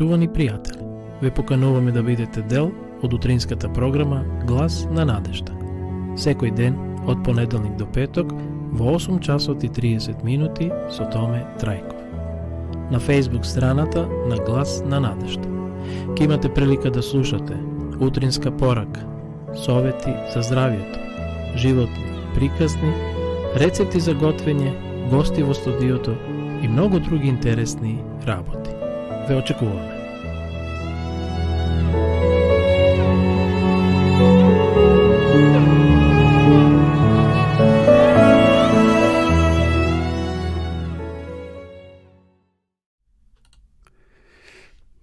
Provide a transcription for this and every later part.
Почитувани пријатели, ве покануваме да бидете дел од утринската програма Глас на надежда. Секој ден, од понеделник до петок, во 8 часот и 30 минути со Томе Трајков. На Facebook страната на Глас на надежда. Ке имате прилика да слушате утринска порака, совети за здравието, животни приказни, рецепти за готвење, гости во студиото и многу други интересни работи. Ве очекуваме.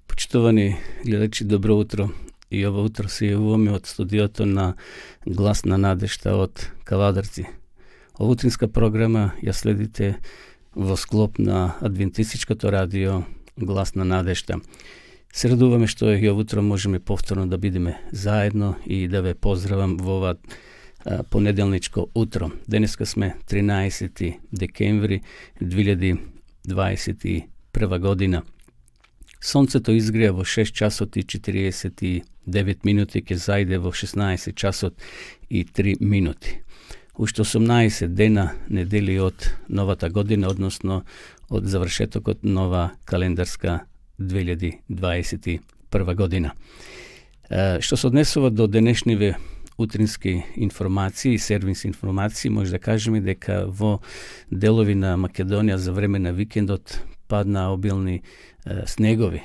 Почитувани гледачи, добро утро. И ово утро се јавуваме од студиото на Глас на надежда од Кавадарци. Ова утринска програма ја следите во склоп на Адвентистичкото радио Глас на надежда. Се радуваме што и ово утро можеме повторно да бидеме заедно и да ве поздравам во ова понеделничко утро. Денеска сме 13. декември 2021 година. Сонцето изгреа во 6 часот и 49 минути, ке зајде во 16 часот и 3 минути. Уште 18 дена недели од новата година, односно од завршетокот нова календарска 2021 година. Што се однесува до денешниве утрински информации и сервис информации, може да кажеме дека во делови на Македонија за време на викендот падна обилни снегови.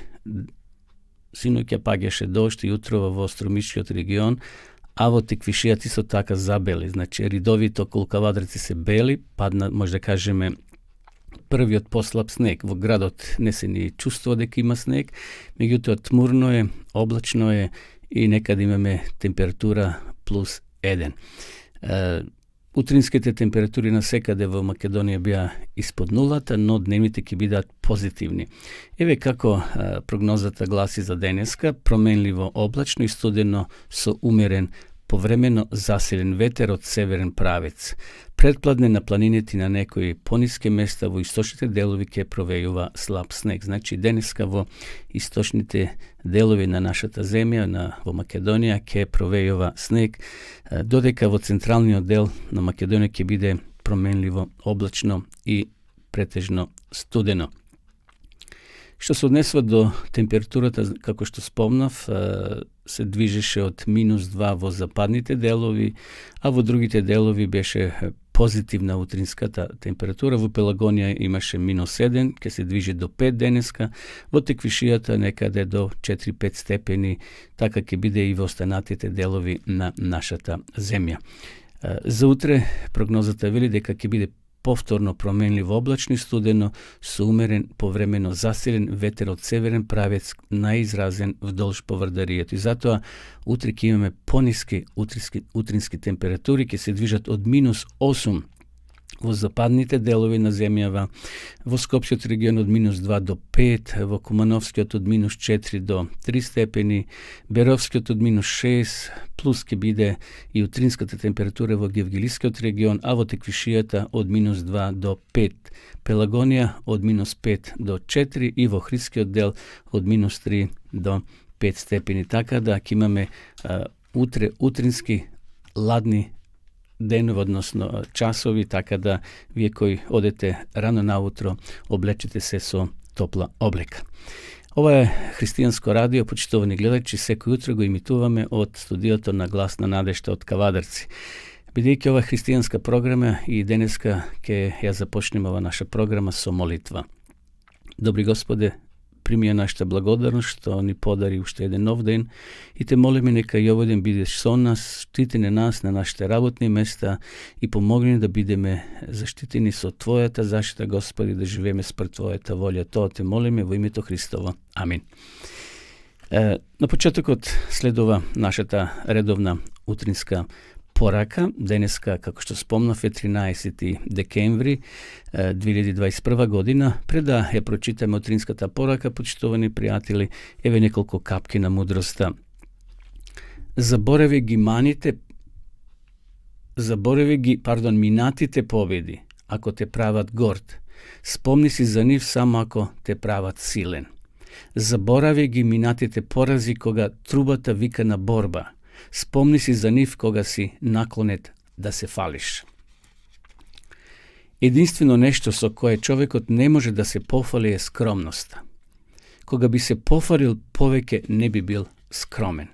Синоќа паѓаше дожд и утрова во Струмичкиот регион, а во Теквишијат исто така забели. Значи, ридовито околу Кавадарци се бели, падна, може да кажеме, првиот послаб снег. Во градот не се ни чувствува дека има снег, меѓутоа тмурно е, облачно е и некаде имаме температура плюс 1. Утринските температури на секаде во Македонија беа испод нулата, но дневните ќе бидат позитивни. Еве како прогнозата гласи за денеска: променливо облачно и студено со умерен повремено засилен ветер од северен правец. Предпладне на планините на некои пониски места во источните делови ќе провејува слаб снег. Значи денеска во источните делови на нашата земја, во Македонија, ќе провејува снег, додека во централниот дел на Македонија ќе биде променливо облачно и претежно студено. Што се однесува до температурата, како што спомнав, се движеше од -2 во западните делови, а во другите делови беше позитивна утринската температура. Во Пелагонија имаше -1, ќе се движи до 5 денеска, во Теквишијата некаде до 4-5 степени, така ќе биде и во останатите делови на нашата земја. За утре прогнозата вели дека ќе биде повторно променливо облачно и студено со умерен повремено засилен ветер од северен правец, најизразен вдолж поврдарието. И затоа утре ќе имаме пониски утрински температури, ќе се движат од -8 во западните делови на земјава, во Скопскиот регион од -2 до 5, во Кумановскиот од -4 до 3 степени, Беровскиот од -6, плюс ќе биде и утринската температура во Гевгелискиот регион, а во Теквишијата од -2 до 5, Пелагонија од -5 до 4 и во Хридскиот дел од -3 до 5 степени. Така да ќе имаме утре утрински ладни денови, односно часови, така да вие кои одете рано наутро, облечете се со топла облека. Ова е христијанско радио, почитувани гледачи, секој утро го имитуваме од студиото на Глас на надежда од Кавадарци. Бидејќи ова христијанска програма и денеска ќе ја започнеме ова наша програма со молитва. Добри Господе, прими ја нашата благодарност што ни подари уште еден нов ден и те молиме нека и овој ден бидеш со нас, штитине нас на нашите работни места и помогни да бидеме заштитени со Твојата заштита, Господи, да живееме според Твојата волја. Тоа те молиме во името Христово. Амин. На почетокот следува нашата редовна утринска порака. Денеска, како што спомнав, е 13. декември 2021 година. Пред да ја прочитаме утринската порака, почитувани пријатели, еве неколку капки на мудроста. Забореви ги минатите победи, ако те прават горд. Спомни си за нив само ако те прават силен. Заборави ги минатите порази кога трубата вика на борба. Спомни си за нив кога си наклонет да се фалиш. Единствено нешто со кое човекот не може да се пофали е скромноста. Кога би се пофалил повеќе не би бил скромен.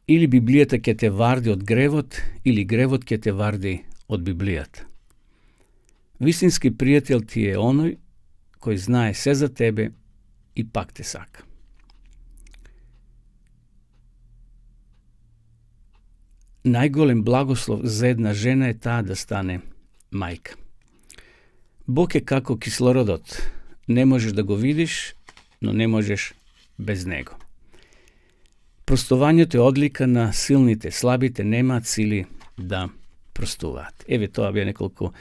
Или Библијата ќе те варди од гревот, или гревот ќе те варди од Библијата. Вистински пријател ти е оној кој знае се за тебе и пак те сака. Најголем благослов за една жена е таа да стане мајка. Бог е како кислородот. Не можеш да го видиш, но не можеш без него. Простувањето е одлика на силните, слабите немаат сили да простуваат. Еве тоа беа неколку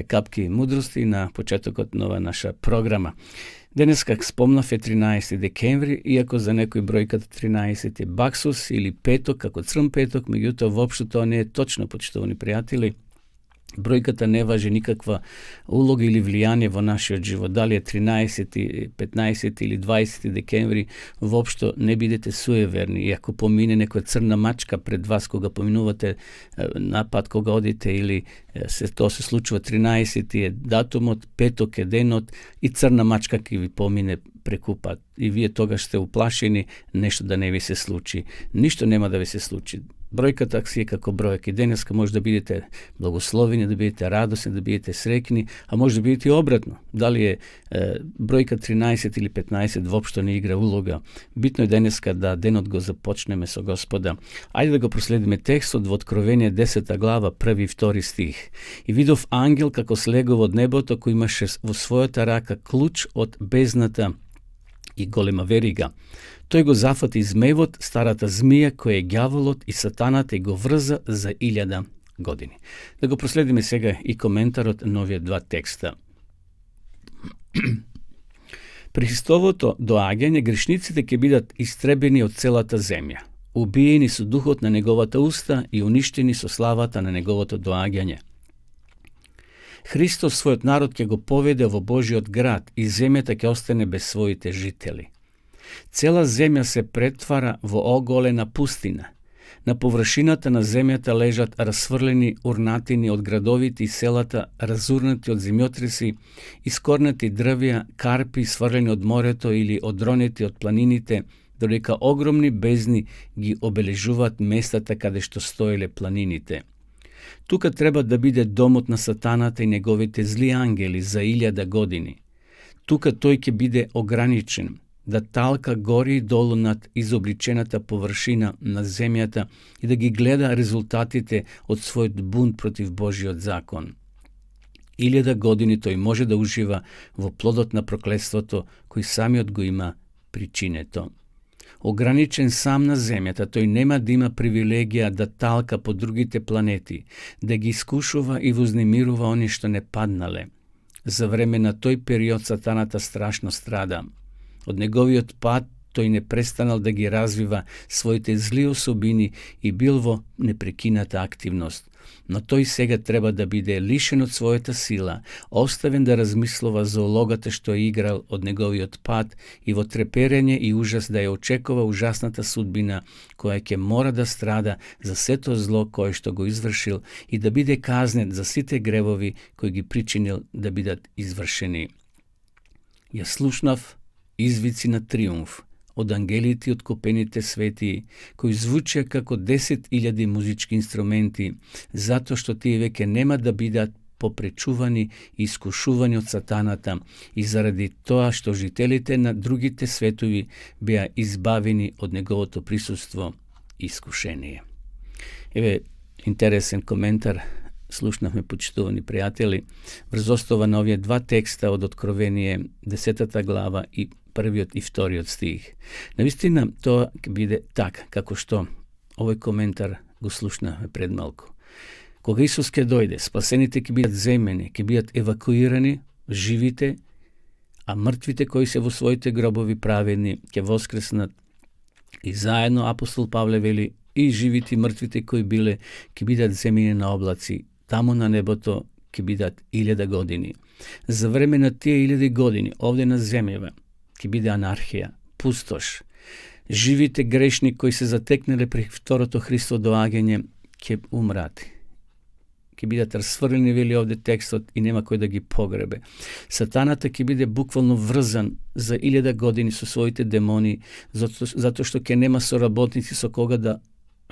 капки мудрости на почетокот на ова наша програма. Денес, как спомнав, е 13 декември, иако за некој бројката 13 е баксус или петок, како црн петок, меѓутоа воопшто тоа не е точно, почитувани пријатели. Бројката не важи никаква улога или влијание во нашиот живот. Дали е 13, 15 или 20 декември, воопшто не бидете суеверни. И ако помине некоја црна мачка пред вас, кога поминувате напад, кога одите, или тоа се случува 13 е датумот, петок е денот и црна мачка ќе ви помине преку пат. И вие тогаш сте уплашени нешто да не ви се случи. Ништо нема да ви се случи. Бројката си е како бројка и денеска може да бидете благословени, да бидете радосни, да бидете среќни, а може да бидете и обратно. Дали е бројка 13 или 15, воопшто не игра улога. Битно е денеска да денот го започнеме со Господа. Ајде да го проследиме текстот во Откровение 10 глава, 1 и 2 стих. И видов ангел како слегува од небото, кој имаше во својата рака клуч од бездната и голема верига. Тој го зафати змевот, старата змија, која е ѓаволот и сатаната, и го врза за 1000 години. Да го проследиме сега и коментарот на овие два текста. При Христовото доаѓање грешниците ќе бидат истребени од целата земја, убиени со духот на неговата уста и уништени со славата на неговото доаѓање. Христос својот народ ќе го поведе во Божиот град и земјата ќе остане без своите жители. Цела земја се претвара во оголена пустина. На површината на земјата лежат расфрлени урнатини од градовите и селата, разурнати од земјотреси, искорнати дрвја, карпи сврлени од морето или одронети од планините, додека огромни бездни ги обележуваат местата каде што стоеле планините. Тука треба да биде домот на сатаната и неговите зли ангели за 1000 години. Тука тој ќе биде ограничен, да талка гори и долу над изобличената површина на земјата и да ги гледа резултатите од својот бунт против Божиот закон. 1000 години тој може да ужива во плодот на проклетството кој самиот го има причинето. Ограничен сам на земјата, тој нема да има привилегија да талка по другите планети, да ги искушува и вознемирува они што не паднале. За време на тој период сатаната страшно страда. Од неговиот пат тој не престанал да ги развива своите зли особини и бил во непрекината активност. Но тој сега треба да биде лишен од својата сила, оставен да размислува за улогата што е играл од неговиот пат и во треперење и ужас да ја очекува ужасната судбина која ќе мора да страда за сето зло кое што го извршил и да биде казнет за сите гревови кои ги причинил да бидат извршени. Ја слушнав извици на триумф од ангелите и од купените светии, кои звучеа како 10.000 музички инструменти, затоа што тие веќе нема да бидат попречувани и искушувани од сатаната и заради тоа што жителите на другите светови беа избавени од неговото присуство и искушение. Еве интересен коментар слушнавме, почитувани пријатели, врз основа на овие два текста од Откровение 10 глава и првиот и вториот стих. Навистина тоа ќе биде така, како што овој коментар го слушнавме пред малку. Кога Исус ќе дојде, спасените ќе бидат земени, ќе бидат евакуирани, живите, а мртвите кои се во своите гробови праведни ќе воскреснат. И заедно апостол Павле вели, и живите и мртвите кои биле ќе бидат земени на облаци, таму на небото ќе бидат 1000 години. За време на тие 1000 години, овде на земјава, ќе биде анархија, пустош. Живите грешни кои се затекнале при второто Христово доаѓање ќе умрат. Ќе бидат расфрлени, вели овде текстот, и нема кој да ги погребе. Сатаната ќе биде буквално врзан за 1000 години со своите демони, затоа што ќе нема соработници со кога да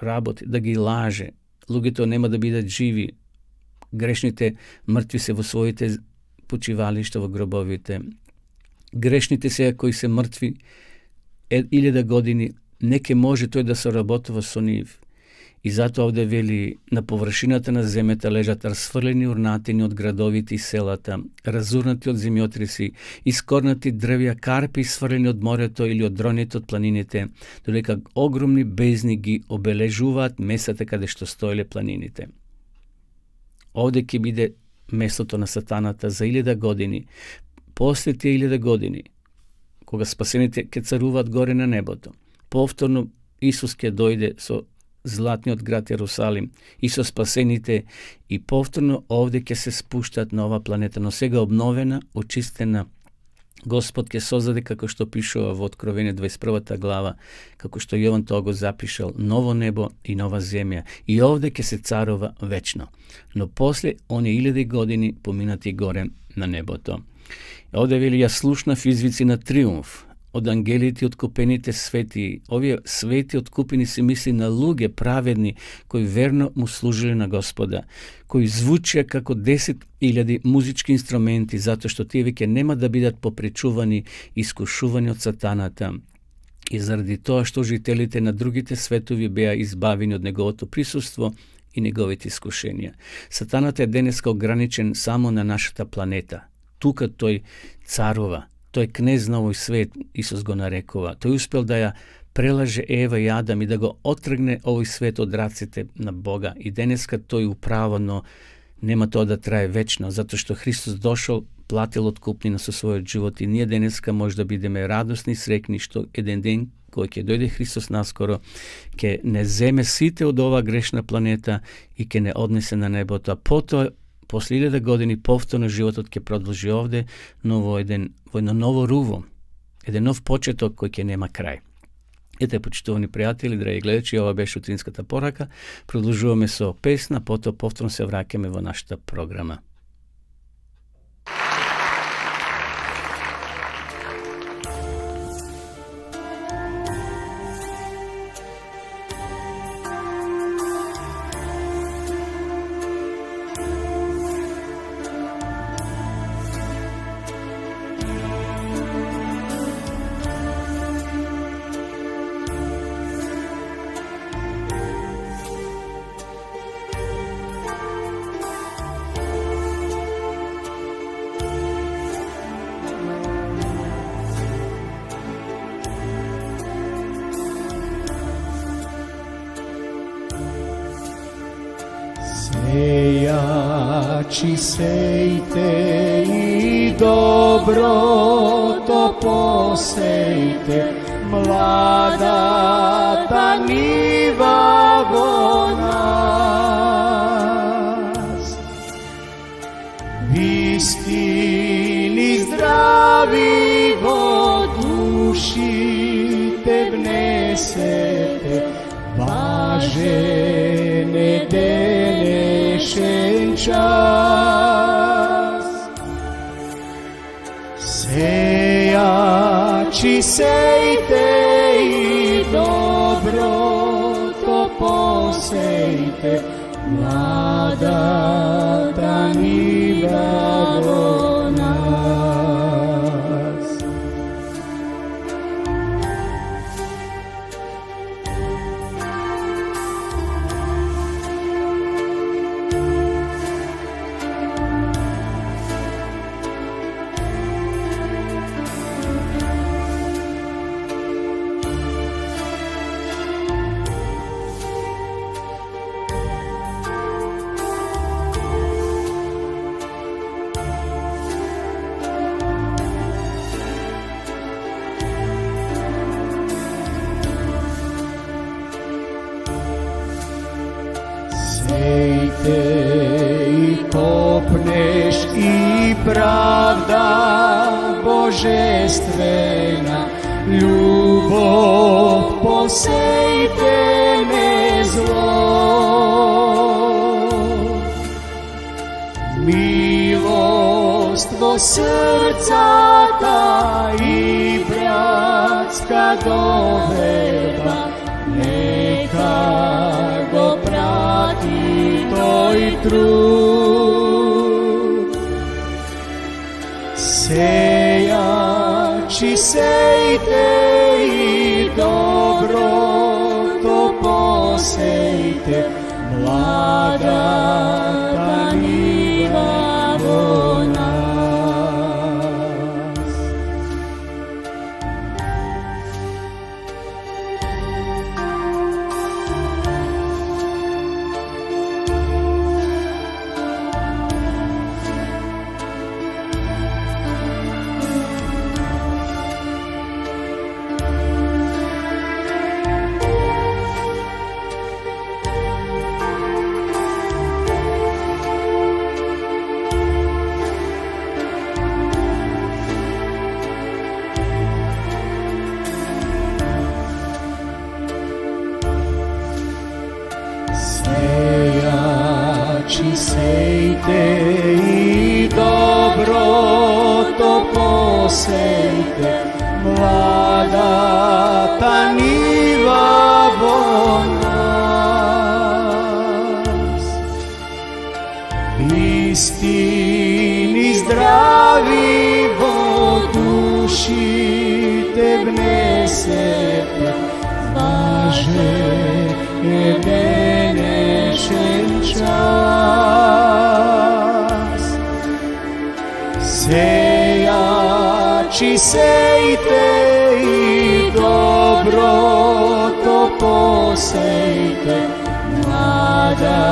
работи, да ги лаже. Луѓето нема да бидат живи. Грешните мртви се во своите почивалишта, во гробовите. Грешните сега кои се мртви 1000 години, не ке може тој да соработува со нив. И затоа овде вели, на површината на земјата лежат расфрлени урнатини од градовите и селата, разурнати од земјотреси, искорнати дрвја, карпи сврлени од морето или од дроните од планините, додека огромни бездни ги обележуваат местата каде што стоеле планините. Овде ќе биде местото на сатаната за 1000 години. После тие 1000 години, кога спасените ќе царуваат горе на небото, повторно Исус ќе дојде со златниот град Јерусалим и со спасените, и повторно овде ќе се спуштат на ова планета, но сега обновена, очистена. Господ ќе создаде, како што пишува во Откровение 21 глава, како што Јован тоа го запишал, ново небо и нова земја. И овде ќе се царува вечно. Но после оние 1000 години поминати горе на небото. Овде вели, ја слушнав извици на триумф од ангелите и откупените свети. Овие свети откупени се мисли на луѓе праведни, кои верно му служиле на Господа, кои звучеа како 10.000 музички инструменти, затоа што тие веќе нема да бидат попречувани, искушувани од сатаната. И заради тоа што жителите на другите светови беа избавени од неговото присуство и неговите искушенија. Сатаната е денеска ограничен само на нашата планета. Тука тој царува. Тој кнез на овој свет, Исус го нарекува. Тој успел да ја прелаже Ева и Адам и да го отргне овој свет од раците на Бога. И денеска тој управа, но нема тоа да трае вечно, затоа што Христос дошол, платил откупнина со својот живот, и ние денеска може да бидеме радосни и срекни што еден ден кој ќе дојде Христос наскоро, ќе не земе сите од оваа грешна планета и ќе не однесе на небото. А потоа, после 1000 години, повторно животот ќе продолжи овде, но во едно ново руво, еден нов почеток кој ќе нема крај. Ете, почитувани пријатели, драги гледачи, ова беше утринската порака. Продолжуваме со песна, потоа повторно се враќаме во нашата програма. Sejači sejte i dobrото posejte, mladata niva vo nas. Istini zdravi vo duši te vnesete, važene denešen čas. Sejači sejte i dobro to posejte, mlada ta niva vo nas. Sejte i kopneš i pravda božestvena, ljubov posejte ne zlo. Milost vo srca ta i bratska dovedba, neka go prati toj trud. Sejači sejte i dobro to posejte, mlada ta njiva vo nas. Sejači sejte i dobro to posejte, mlada ta njiva vo nas. Istini zdravi vo duši te vnesete, važe denešen čas. Sejači sejte i dobro to posejte, mlada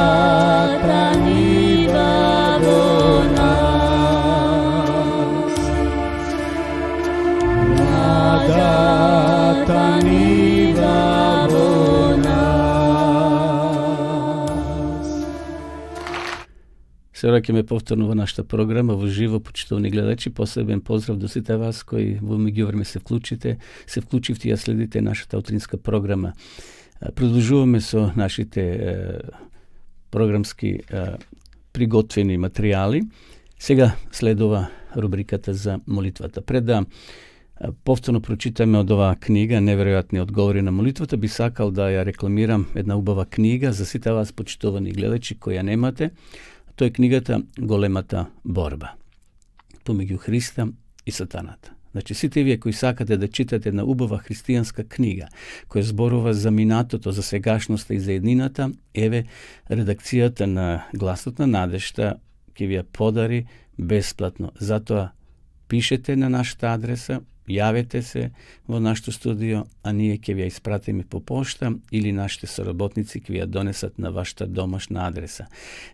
ta njiva vo nas. Mlada ta njiva vo nas. Се враќаме повторно во нашата програма, во живо, почитувани гледачи. Посебен поздрав до сите вас кои во меѓувреме се вклучивте и ја следите нашата утринска програма. Продолжуваме со нашите програмски приготвени материјали. Сега следува рубриката за молитвата. Пред да повторно прочитаме од оваа книга Неверојатни одговори на молитвата, би сакал да ја рекламирам една убава книга за сите вас почитувани гледачи кои ја немате. Тоа е книгата Големата борба помеѓу Христа и Сатаната. Значи, сите вие кои сакате да читате една убава христијанска книга, која зборува за минатото, за сегашноста и за еднината, еве, редакцијата на Гласот на надежта ќе ви ја подари бесплатно. Затоа пишете на нашата адреса, јавете се во нашето студио, а ние ќе ви ја испратиме по пошта или нашите соработници ќе ви ја донесат на вашата домашна адреса.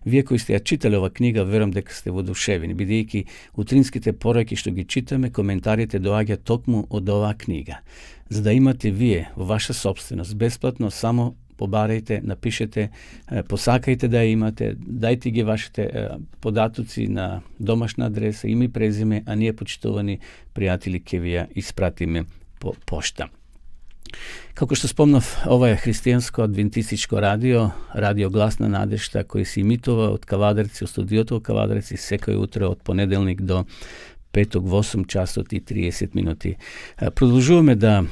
Вие кои сте ја читале ова книга, верувам дека сте воодушевени, бидејќи утринските пораки што ги читаме, коментарите доаѓа токму од оваа книга. За да имате вие во ваша собственост бесплатно, само побарајте, напишете, посакајте да ја имате, дајте ги вашите податоци на домашна адреса, име и презиме, а ние, почитувани пријатели, ќе ви ја испратиме по пошта. Како што спомнав, ова е христијанско адвентистичко радио, радио Глас на надежта, кој се имитува од Кавадарци, од студиото од Кавадарци, секој утро од понеделник до петок во 8 часот и 30 минути. Продолжуваме да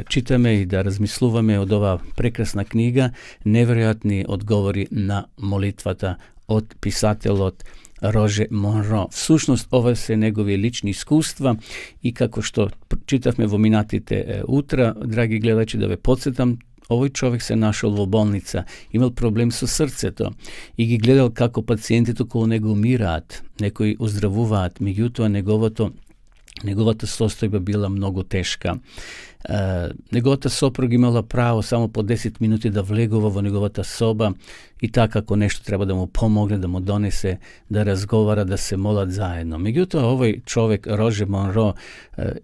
читаме и да размислуваме од оваа прекрасна книга Неверојатни одговори на молитвата од писателот Роже Монро. Всушност, ова се негови лични искуства и како што читавме во минатите утра, драги гледачи, да ве подсетам, овој човек се нашол во болница, имал проблем со срцето и ги гледал како пациентите околу него умираат, некои оздравуваат, меѓутоа неговата состојба била многу тешка. Неговата сопруга имала право само по 10 минути да влегува во неговата соба и така ако нешто треба да му помогне, да му донесе, да разговара, да се молат заедно. Меѓутоа, овој човек, Роже Монро,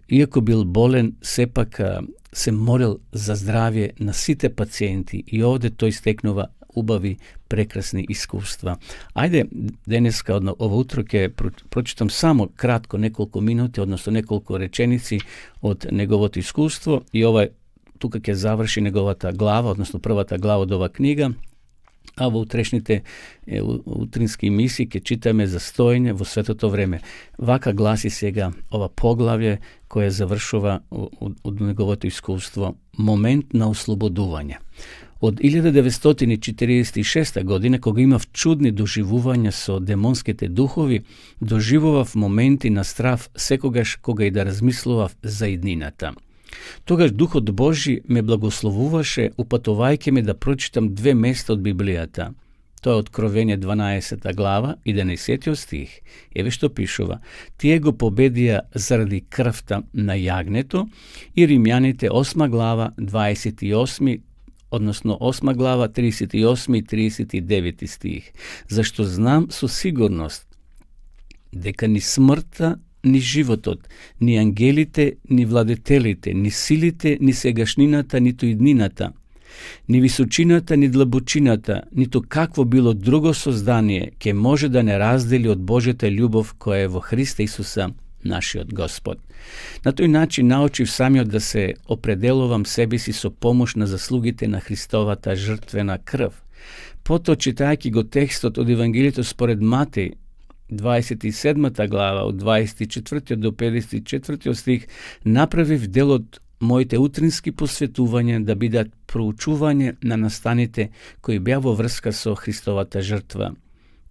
иако бил болен, сепак се молил за здравје на сите пациенти и овде тој стекнува убави, прекрасни искуства. Ајде денеска, ово утро, ќе прочитам само кратко неколку минути, односно неколку реченици од неговото искуство и тука ќе заврши неговата глава, односно првата глава од ова книга, а во утрешните утрински емисии ќе читаме за стоење во светото време. Вака гласи сега ова поглавје кое завршува од неговото искуство. Момент на ослободување. Од 1946 година, кога имав чудни доживувања со демонските духови, доживував моменти на страв секогаш кога и да размислував за иднината. Тогаш Духот Божи ме благословуваше, упатувајќи ме да прочитам 2 места од Библијата. Тоа е Откровение 12 глава, 11 стих. Еве што пишува: тие го победија заради крвта на јагнето, и Римјаните 8 глава, 28, односно 8 глава, 38 и 39 стих. Зашто знам со сигурност дека ни смртта, ни животот, ни ангелите, ни владетелите, ни силите, ни сегашнината, ниту иднината, ни височината, ни длабочината, ниту какво било друго создание ќе може да не раздели од Божјата љубов која е во Христа Исуса, нашиот Господ. На тој начин научив самиот да се определувам себе си со помош на заслугите на Христовата жртвена крв. Потоа, читајќи го текстот од Евангелието според Матеј, 27 глава, од 24 до 54 стих, направив дел од моите утрински посветувања да бидат проучување на настаните кои беа во врска со Христовата жртва.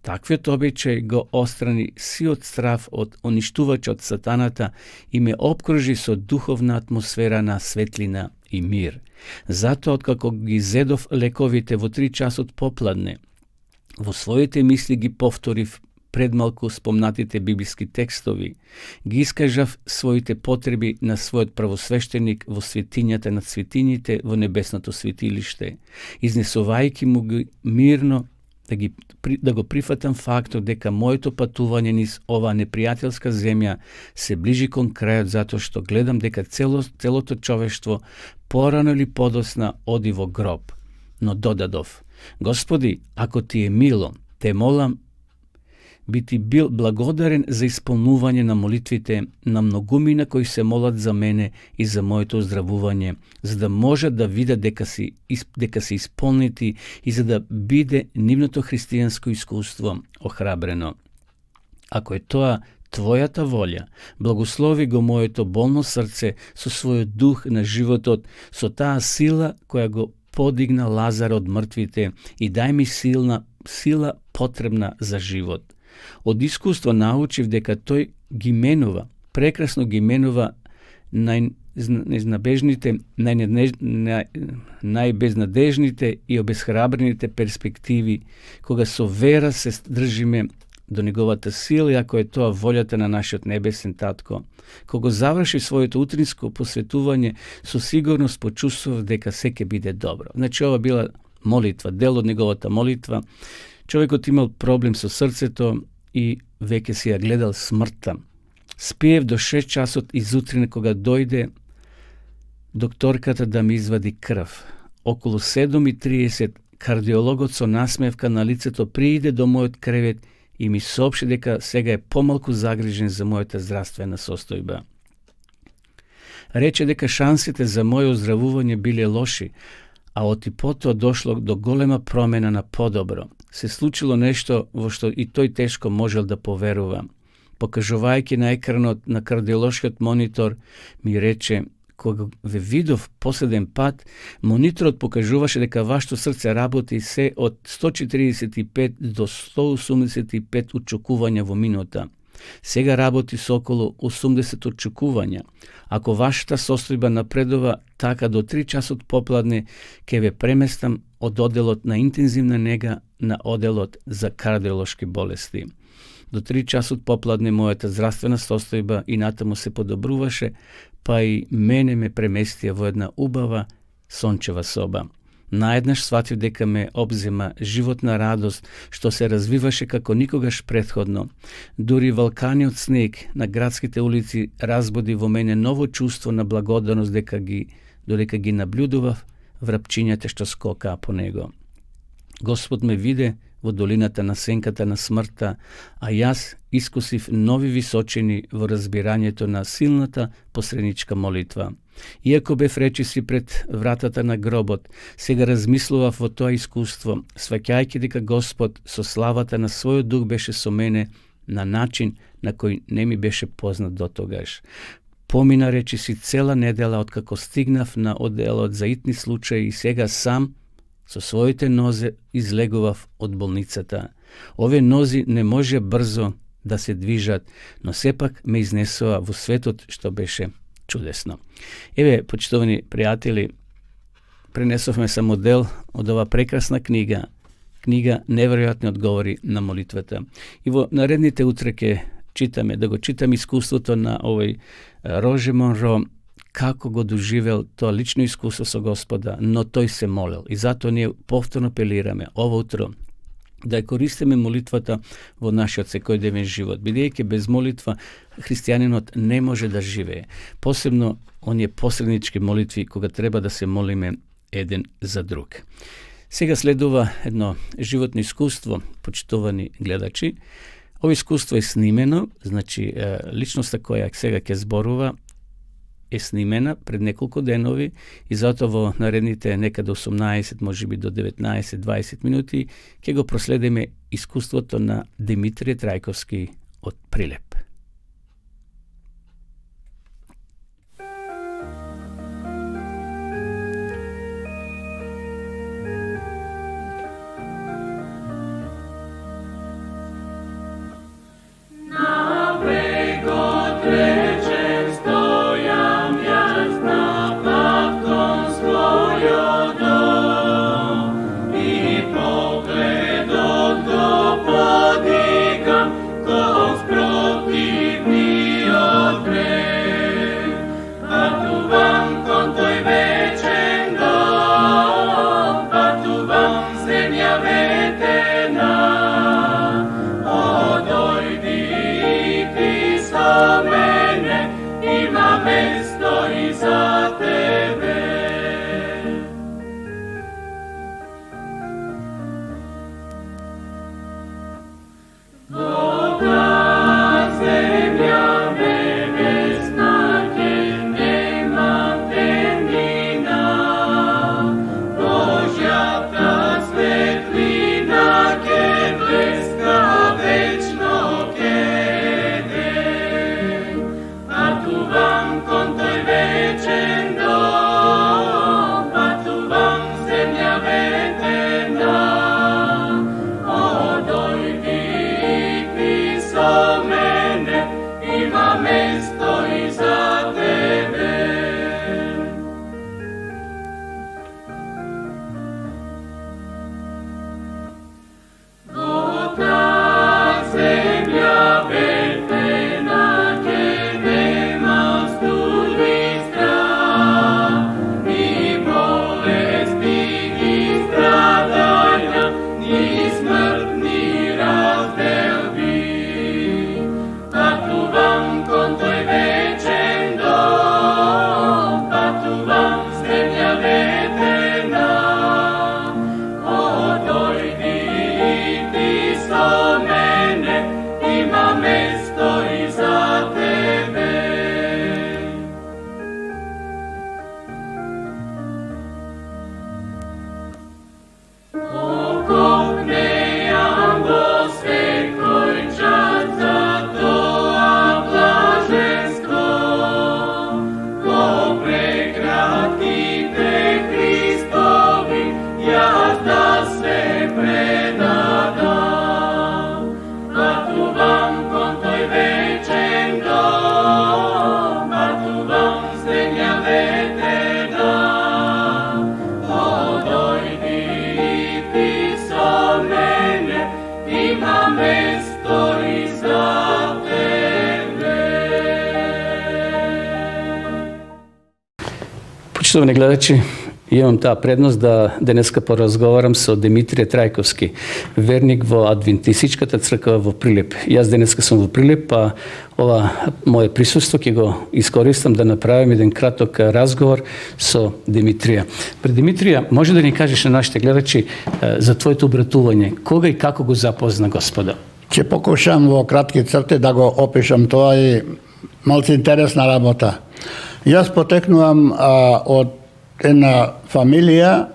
Таквиот обичај го острани сиот страв од уништувачот сатаната и ме обкружи со духовна атмосфера на светлина и мир. Затоа, откако ги зедов лековите во 3 часот попладне, во своите мисли ги повторив предмалку спомнатите библиски текстови, ги искажав своите потреби на својот правосвещеник во светињата на светињите во небесното светилиште, изнесувајќи му ги мирно да го прифатам фактот дека моето патување низ оваа непријателска земја се ближи кон крајот, затоа што гледам дека целото човештво порано или подосна оди во гроб. Но додадов: Господи, ако ти е мило, те молам би ти бил благодарен за исполнување на молитвите на многумина кои се молат за мене и за моето оздравување, за да можат да видат дека се исполнити и за да биде нивното христијанско искуство охрабрено. Ако е тоа Твојата волја, благослови го моето болно срце со својот дух на животот, со таа сила која го подигна Лазар од мртвите, и дај ми сила потребна за живот. Од искуство научив дека тој ги менува, прекрасно ги менува најбезнадежните и обесхрабрените перспективи, кога со вера се држиме до неговата сила, ако е тоа волјата на нашиот небесен татко. Кога заврши своето утринско посветување, со сигурност почувствував дека се ќе биде добро. Значи, ова била молитва, дел од неговата молитва. Човекот имал проблем со срцето и веќе си ја гледал смртта. Спиев до 6 часот изутрина кога дојде докторката да ми извади крв. Околу 7:30 кардиологот со насмевка на лицето прииде до мојот кревет и ми соопшти дека сега е помалку загрижен за мојата здравствена состојба. Рече дека шансите за моје оздравување биле лоши, а оти потоа дошло до голема промена на подобро. Се случило нешто во што и тој тешко можел да поверува. Покажувајќи на екранот на кардиолошкиот монитор, ми рече: кога ве видов последен пат, мониторот покажуваше дека вашето срце работи се од 145 до 185 отчукувања во минута. Сега работи со околу 80 отчукувања. Ако вашата состојба напредува така до 3 часот попладне, ќе ве преместам од оделот на интензивна нега на оделот за кардиолошки болести. До 3 часот попладне мојата здравствена состојба и натаму се подобруваше, па и мене ме преместија во една убава сончева соба. Наеднаш сватив дека ме обзема животна радост, што се развиваше како никогаш претходно. Дури валканиот снег на градските улици разбуди во мене ново чувство на благодарност додека ги наблюдував врапчињата што скокаа по него. Господ ме виде во долината на сенката на смртта, а јас искусив нови височини во разбирањето на силната посредничка молитва. Иако бев речиси пред вратата на гробот, сега размислував во тоа искуство, сваќајќи дека Господ со славата на својот дух беше со мене на начин на кој не ми беше познат до тогаш. Помина речиси цела недела откако стигнав на одделот за итни случаи и сега сам со своите нозе излегував од болницата. Овие нози не може брзо да се движат, но сепак ме изнесоа во светот, што беше чудесно. Еве, почитувани пријатели, пренесовме само дел од ова прекрасна книга неверојатни одговори на молитвата. И во наредните утреке читаме, да го читаме искуството на овој Роже Монро, како го доживел тоа лично искуство со Господа, но тој се молел. И затоа ние повторно апелираме ово утро да ја користиме молитвата во нашиот секојдневен живот, бидејќи без молитва христијанинот не може да живее. Посебно оние посреднички молитви кога треба да се молиме еден за друг. Сега следува едно животно искуство, почитувани гледачи. Ово искуство е снимено, значи личноста која сега ќе зборува е снимена пред неколку денови и затоа во наредните некаде 18, можеби до 19-20 минути ќе го проследиме искуството на Димитрije Трајковски од Прилеп. Почитувани гледачи, Imam ta prednost da deneska porazgovaram со Димитрije Трајковски, верник во Адвентистичката црква во Прилеп. Јас денеска сум во Прилеп, па ова моје присуство ќе го искористам да направим еден краток разговор со Димитрија. Пред Димитрија, може да ни кажеш на нашите гледачи за твоето обратување, кога и како го запозна Господа? Ќе покушам во кратки црти да го опишам тоа и малку интересна работа. Јас потекнувам од една фамилија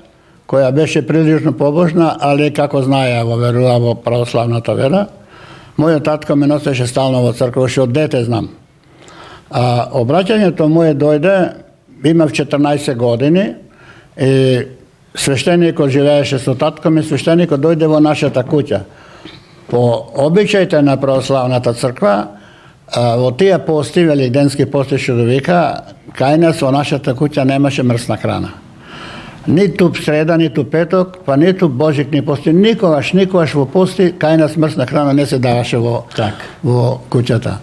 која беше прилично побожна, али како знаеа во верува во православната вера. Мојот татко ме носеше стално во црква, уште од дете знам. Обраќањето мое дојде, имав 14 години и свештеникот живееше со татко ми, свештеникот дојде во нашата куќа. По обичаите на православната црква, во тие пости, великденски пости што го вика, кај нас во нашата куќа немаше мрсна храна. Ниту среда, ниту петок, па ниту божик ни пости, никогаш во пости, кај нас мрсна храна не се даваше во куќата.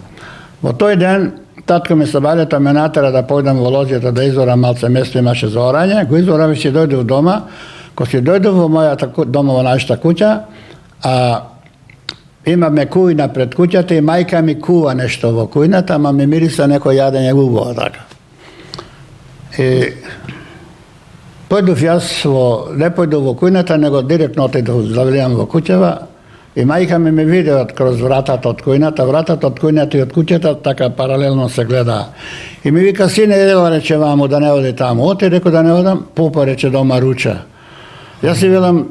Во тој ден, татко ми сабалета ме натера да појдам во лозијата да изорам малце место, имаше за орање, го изорам и си дојде у дома, кога си дојде во мојата дома во нашата куќа, имаме кујна пред куќата и мајка ми кува нешто во кујната, ама ми мириса некој јадење убаво така. И појдов јас не појдов во кујната, него директно отидов, завелијам во куќава и мајка ми ме виде кроз вратата од кујната, вратата од кујната и од куќата така паралелно се гледа. И ми вика, сине, едела, рече ваму, да не оди таму. Оти, реко да не одам, попа, рече, дома руча. Јас си велам,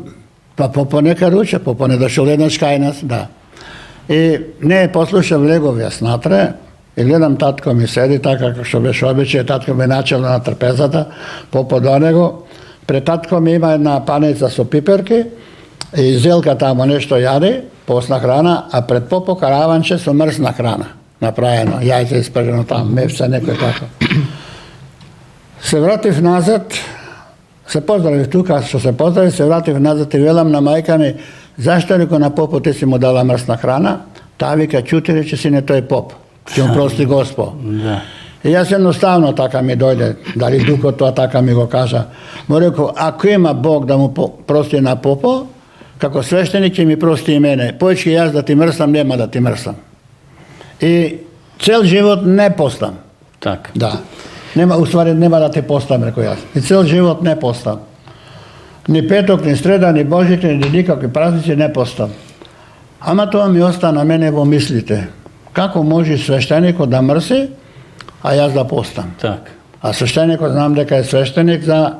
па попа нека руча, попа не дошол еднаш кај нас, да. И не послушав, легов јас натре и гледам татко ми седи така како што беше обичај, татко ми начело на трпезата, попа до него. Пред татко ми има една паница со пиперки и зелка тамо нешто јади, посна храна, а пред попо караванче со мрсна храна направено, јајце испržено таму, мефца некој така. Се вратив назад, се поздравив тука, што се поздравив, се вратив назад и велам на мајка ми, зашто некој на попот ти си му дала мрсна храна? Таа вика, чути, рече, сине, тој поп, ќе му прости Господ. Да. И јас едноставно така ми дојде, дали духот тоа така ми го кажа. Му рекол, ако има Бог да му прости на попо, како свештеник ќе ми прости и мене. Појче јас да ти мрсам, нема да ти мрсам. И цел живот не постам. Так. Да. Нема, уствари, нема да ти постам, рекол јас. И цел живот не постам. Ни петок, ни среда, ни Божите, ни никакви празници не постам. Ама тоа ми остана мене во мислите. Како може свештеникот да мрси, а јас да постам. Так. А свештеникот знам дека е свештеник за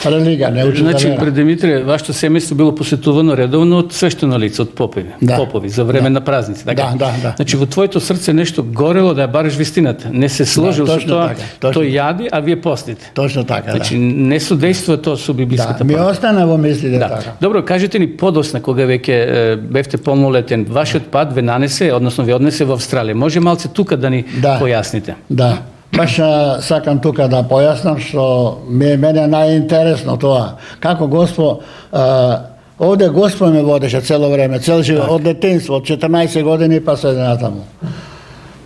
религија, не учи за Значи, вера. пред Димитрije, вашето семејство било посетувано редовно од свештено лице, од попови, за време на празници. Така? Да. Значи, во твоето срце нешто горело да ја бараш вистината. Не се сложил со точно тоа, така, точно. тој јади, а вие постите. Точно така, Значи, не судејствува тоа со библиската Ми памет. остана во мислите Да. така. Добро, кажете ни подосна кога веќе бевте полнолетен, вашиот пат ве нанесе, односно ве однесе во Австралија. Може малце тука да ни појасните? Да. Баш сакам тука да појаснам што мене најинтересно тоа. Како Господ, овде Господ ме водеше цело време, цел живот, од детинство, од 14 години па се натаму.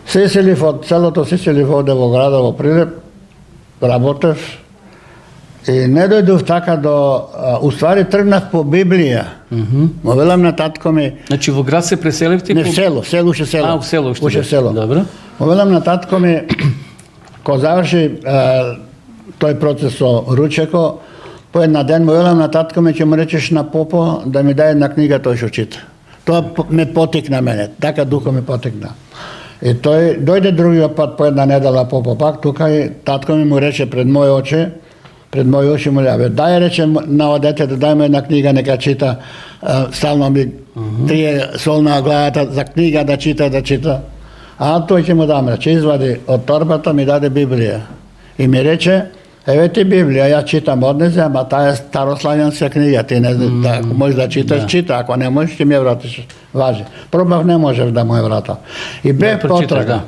Се иселив од целото, се иселив овде во града, во Прилеп, работев и не дојдов така до, уствари тргнав по Библија. Му велам на татко ми, Значи, во град се преселивте? не в село, уште село. А, у село уште. Уште село. Добро. Му велам на татко ми, ко заврши тој процес со ручеко, по една ден му велам на татко ми, ќе му речеш на попо да ми даде една книга тој што чита. Тоа ме потикна мене, така духо ме потикна. И тој дојде другиот пат по една недела попо пак, тука и татко ми му рече пред мој очи му лјаве, дај рече на дете да дај му една книга, нека чита, стално ми трие сол на главата за книга да чита. А тој ќе му дам, рече, извади од торбата, ми даде Библија. И ми рече, еве ти Библија, ја читам однесе, ама таа е старославјанска книга, ти не знаеш, ако можеш да читаш, чита, ако не можеш, ќе ми ја вратиш. Важи. Пробав, не можев да му ја вратам. И бев потрага.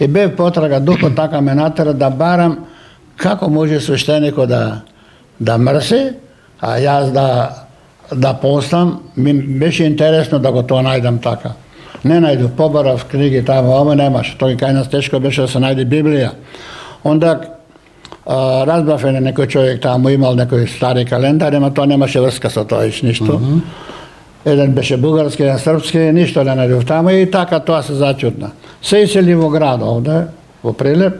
И бев потрага, духот така ме натера да барам како може свештеникот да мрси, а јас да постам. Ми беше интересно да го тоа најдам така. Не најдов, побарав книги таму, ама немаш. Тој кај нас тешко беше да се најде Библија. Онда Разбрав некој човек таму имал некој стари календар, ама тоа немаше врска со тоа ништо. Еден беше бугарски, еден српски, ништо не најдов таму и така тоа се зачутна. Се исели во град овде, во Прилеп.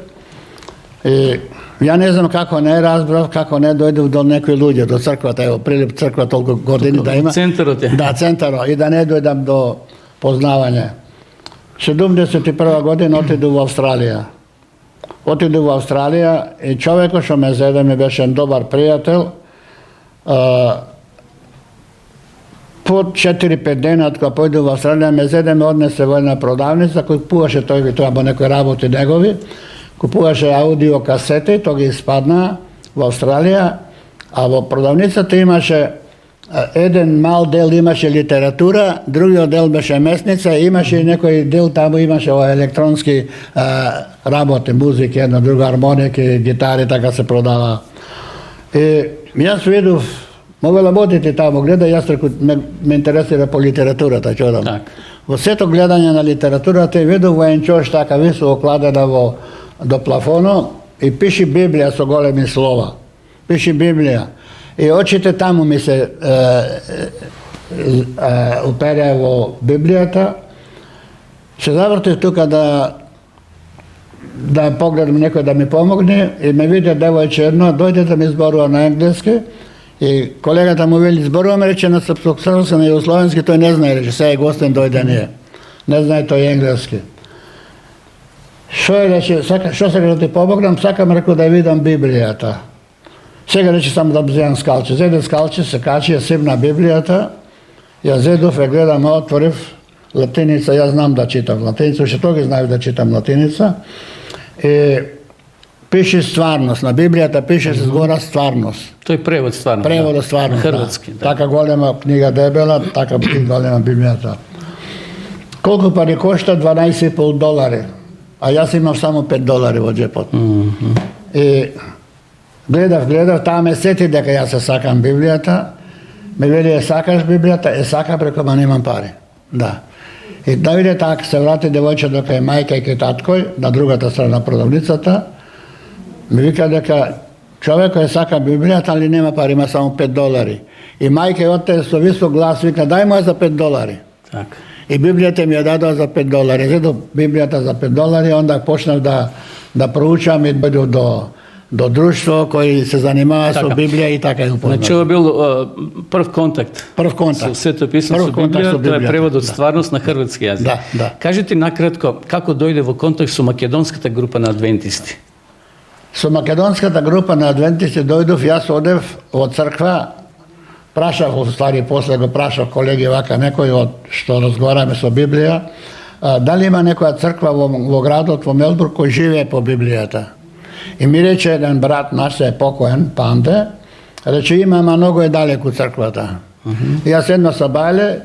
И ја не знам како не разбрав, како не дојдов до некои луѓе, до црквата, ево Прилеп црква толку години да има. Центарот е. Да, центарот, и да не дојдам до познавање. 71 година отиду во Австралија. Отиду во Австралија и човекот што ме зеде ми беше добар пријател. По 4-5 дена од кога појду во Австралија ме зеде ме однесе во една продавница, купуваше тој ги треба некои работи негови, купуваше аудио касети, тоа ги испадна во Австралија, а во продавницата имаше еден мал дел имаше литература, другиот дел беше месница, имаше и некој дел таму имаше електронски работи, музики, една друга армоники, гитари, така се продава. И јас видов, мога работите таму, гледа, јас реку, ме интересира по литературата, чудам. Так. Во сето гледање на литературата и видов во чош така високо кладена до плафоно и пиши Библија со големи слова. Пиши Библија. И очите таму ми се упереа во Библијата. Се завртив тука да погледам некој да ми помогне и ме виде девојче едно, дојде да ми зборува на енглески и колегата му вели зборуваме, рече на српско-српски, на југословенски, тој не знае, рече, сега е гостен дојде ние. Не знае тој енглески. Шо е, рече, шо сега да ти помогнам, сакам, реку, да видам Библијата. Сега рече само да вземам скалче. Зеде скалче, се качи, ја сипна Библијата, ја зедов, ја гледам, отворив латиница, јас знам да читам латиница, уште тоа ги знаев да читам латиница. И пише стварност, на Библијата пише се згора стварност. Тој превод стварно. Превод стварност, Хрватски, да. Така голема книга дебела, така голема Библијата. Колку пари кошта? $12,5. А јас имам само $5 во джепот. И гледав, таа ме сети дека јас се сакам Библијата. Ме вели, сакаш Библијата? Сакам, преку, ма немам пари. Да. И да виде така, се врати девојче до кај мајка и кај таткој, на другата страна продавницата. Ми вика дека човекот сака Библијата, али нема пари, има само $5. И мајка и отте со висок глас вика, дај му за $5. Така. И Библијата ми ја дадоа за $5. Зедо Библијата за $5, онда почнав да проучам и дојдов до друштво кои се занимава со Библија и така ја упознав. Значи, ова бил прв контакт. Прв контакт. Со Свето писмо, со Библија, тоа е превод од стварност на хрватски јазик. Да, да. Кажете накратко, како дојде во контакт со македонската група на адвентисти? Со македонската група на адвентисти дојдов, јас одев во црква, прашав, устари, после го прашав колеги вака, некој од што разговараме со Библија, дали има некоја црква во градот, во Мелбурн, кој живее по Библијата. И ми рече еден брат наш, се е покоен, Панде, рече има, ама многу е далеку црквата. И јас едно со Бајле,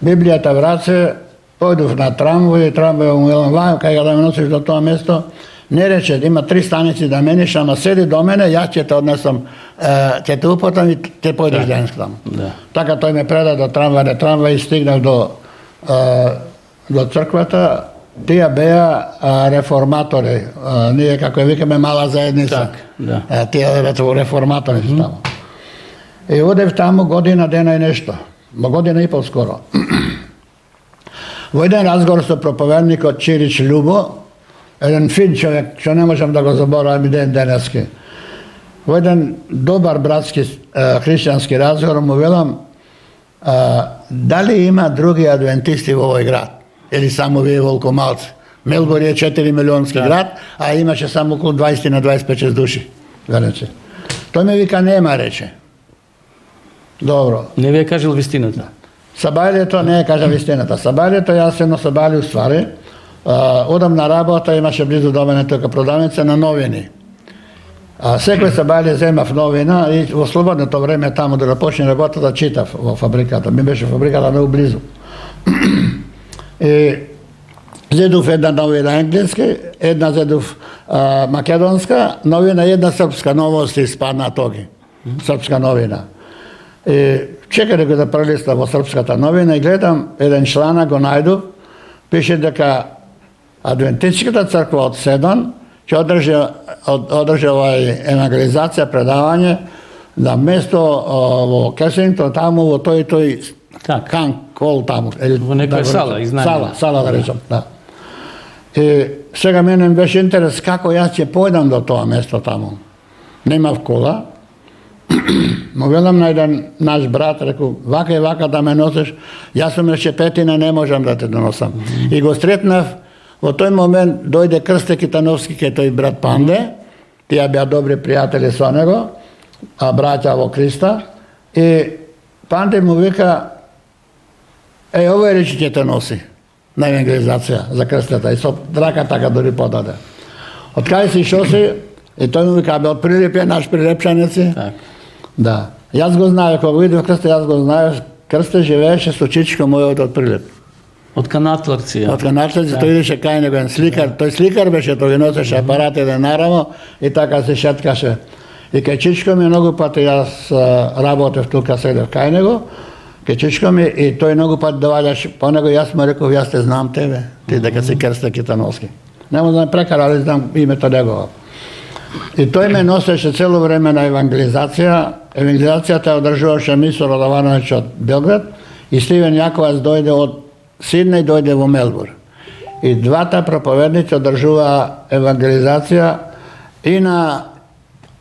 Библијата в раце, појдов на трамвој, му елам вајам, кај да ме носиш до тоа место, не рече, има 3 станици да мениш, ама седи до мене, јас ќе те однесам, ќе те упатам и те појдеш денес таму. Да. Така тој ме преда до трамвај и стигнав до црквата. Тие беа реформатори, ние како ја викаме мала заедница. Так, да. Тие реформатори се таму. И одев таму година, дена и нешто. Година и пол скоро. Во еден разговор со проповедникот Чирич Љубо, еден фин човек, што не можам да го заборавам и ден денески. Во еден добар братски христијански разговор му велам, дали има други адвентисти во овој град? Или само вие волкомалци? Мелбурн е 4 милионски град, а имаше само околу 20 на 25 души. Рече. Тој ме вика, нема, рече. Добро. Не ви е кажал вистината? Сабајлето не е кажа вистината. Сабајлето, јас едно Сабајле уствари, одам на работа, имаше близу до мене тока продавница на новини. Секој Сабајле земав новина и во слободното време таму да почне работа да читав во фабриката. Ми беше фабриката многу близу. И зедов една новина енглески, една зедов македонска новина, една српска новост испадна тоги. Српска новина. И чекај го да прелиста во српската новина и гледам еден чланак го најдов, пише дека Адвентистичката црква од Седон će održi evangelizacija, predavanje, da mesto Kensington tamo u toj Tak. Kol tamo. U nekoj sala, iznajmljena. Sala da rečem, da. I svega mene već interes kako ja će pojdem do toga mjesto tamo. Nema kola. Gledam na jedan naš brat, rekao, vaka i vaka da me nosiš, ja sam reče petina, ne možem da te donosam. I go stretnav, v toj moment dojde Krste Kitanovski, ki je to i brat Pande, ti ja bija dobri prijatelji s onego, a braća ovo Krista, i Pande mu vika, ovo je reči će te nosi, na evangelizacija za krsteta, i so draka taka dori podade. Od kaj si išao si, i to mu vika, od Prilip je naš Prilepčaneci, Tak. da. Jaz go znaju, ako go vidim Krste, jaz go znaju, Krste živeše s očičkom moj od Prilip. Od Kanatlarci, ja. Od Kanatlarci, to ide še kaj nego en slikar, to je slikar beše, to vi nosiš aparate da naravno i taka se šetkaše. I kaj čičkom je mnogo pati, jaz rabotev tu kad sedem kaj nego, kaj čičkom je i to je mnogo pati dovaljaš, pa nego jaz mu rekao, jaz te znam tebe, ti da kad si Krste Kitanovski. Nemo znam prekar, ali znam ime to njegova. I to ime noseše celo vremena evangelizacija. Evangelizacija te održavaše Misor Radovanović od Belgrad i Steven Jakovac dojde od Sidney, dojde u Melbourne. I dva ta propovednica održava evangelizacija i na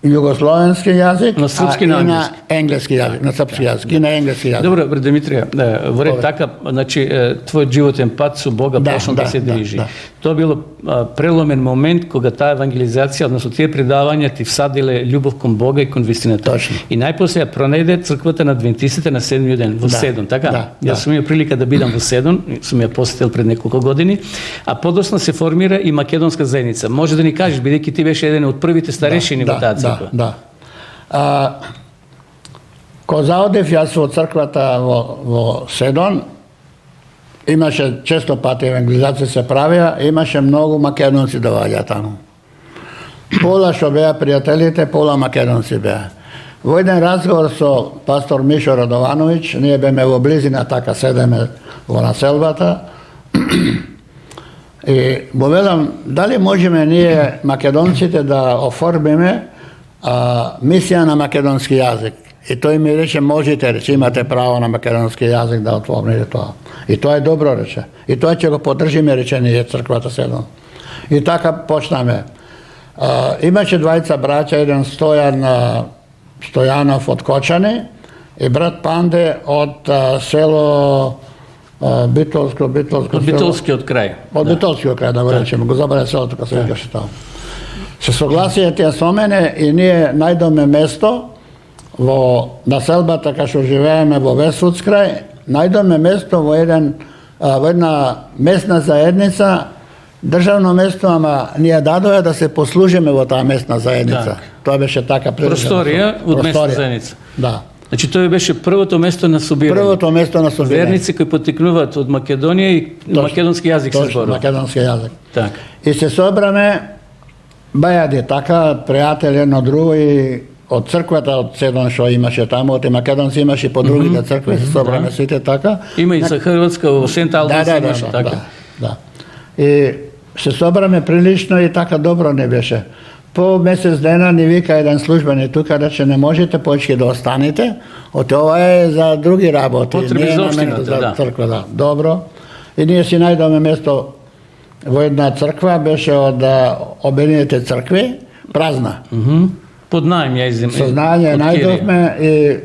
jugoslovenski jezik, Na srpski a na i na engleski. engleski jezik, na srpski jezik i na engleski jezik. Dobro, Dimitrija, vore taka, znači, tvoj životen pad su Boga počnu da se driži. To je bilo prelomen moment koga ta evangelizacija, odnosno tije predavanja ti vsadile ljubov kon Boga i kon vistinata. Točno. I najposlije pronajde crkvata na Adventisite na 7. den, v Sedon, така? Ja sam imao prilika da bidam v Sedon, sam ja posjetio pred nekoliko godini, a podosno se formira i makedonska zajednica. Može da ni kažeš, бидејќи ti veš jedan od prvite starešini v ta crkva. Da. Ko zaodev jaz v crkvata v Sedon, imaše često pati evangelizacije se pravija, imaše mnogo Makedonci dovalja tamo. Pola što beja prijateljite, pola Makedonci beja. V jedan razgovor so pastor Mišo Radovanović, nije be me v blizina taka sedeme na Selbata, i povedam, da li možeme nije Makedoncite da oformime misija na makedonski jazik. I to im reče, možete reći, imate pravo na makedonski jezik da otvorite to. I to je dobro reče. I to će go podržime, reče, nije crkvata Sedon. I taka počname. Imaće dvajica braća, jedan Stojanov od Kočani i brat Pande od selo Bitolsko Od Bitolski od kraja. Od Bitolski od kraja, da go rečemo. Go zabrane selo, tuka se vikaše tamo. Se soglasijete s omene i nije najdome mesto na Selbata, kao što živeme vo Vesvudskraj, najdome mesto vo jedna mesna zajednica, državno mesto, ama nije dadoja da se poslužime vo ta mesna zajednica. Tak. To beše taka Prostorija od mesna zajednica. Da. Znači, to je беше prvото mesto na subiranju. Prvото mesto na subiranju. Vernici koji poteknuvat od Makedonije i makedonski jezik se zboru. Makedonski jezik. Tak. I se sobrame, bajad je taka, prijatelj jedno drugo i od crkvata, od Sedon što imaše tamo, od Makedonci imaš i po drugih crkve, se sobrame svite taka. Ima i za Hrvatska u St. Albans imaše taka. Da. I se sobrame prilično i taka dobro ne beše. Po mjesec dana ni vika jedan službenik tu kada će ne možete početi da ostanite, od ovo je za drugi rabot. Potrebi za opštinata, za crkva, da. Dobro. I nije si najdome mjesto jedna crkva, beše od obenijete crkve, prazna. Pod najem ja izim. Saznanje najdome i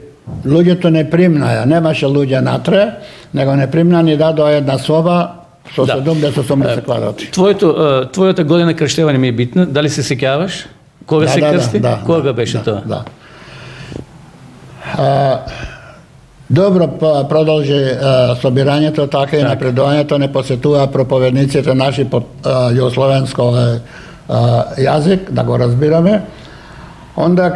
ljudi to ne primnaja, nemaše ljudi natre, nego ne primna ni da do jedna soba, što se dom 10 kvadrati. Твоята година кръщеване ми е битна. Дали се сеќаваш? Кога се крсти? Кога беше тоа? Да. Dobro продолжи собирањето, така и напредувањето, не посетува проповедниците наши под југословенско јазик, да го разбираме. Онда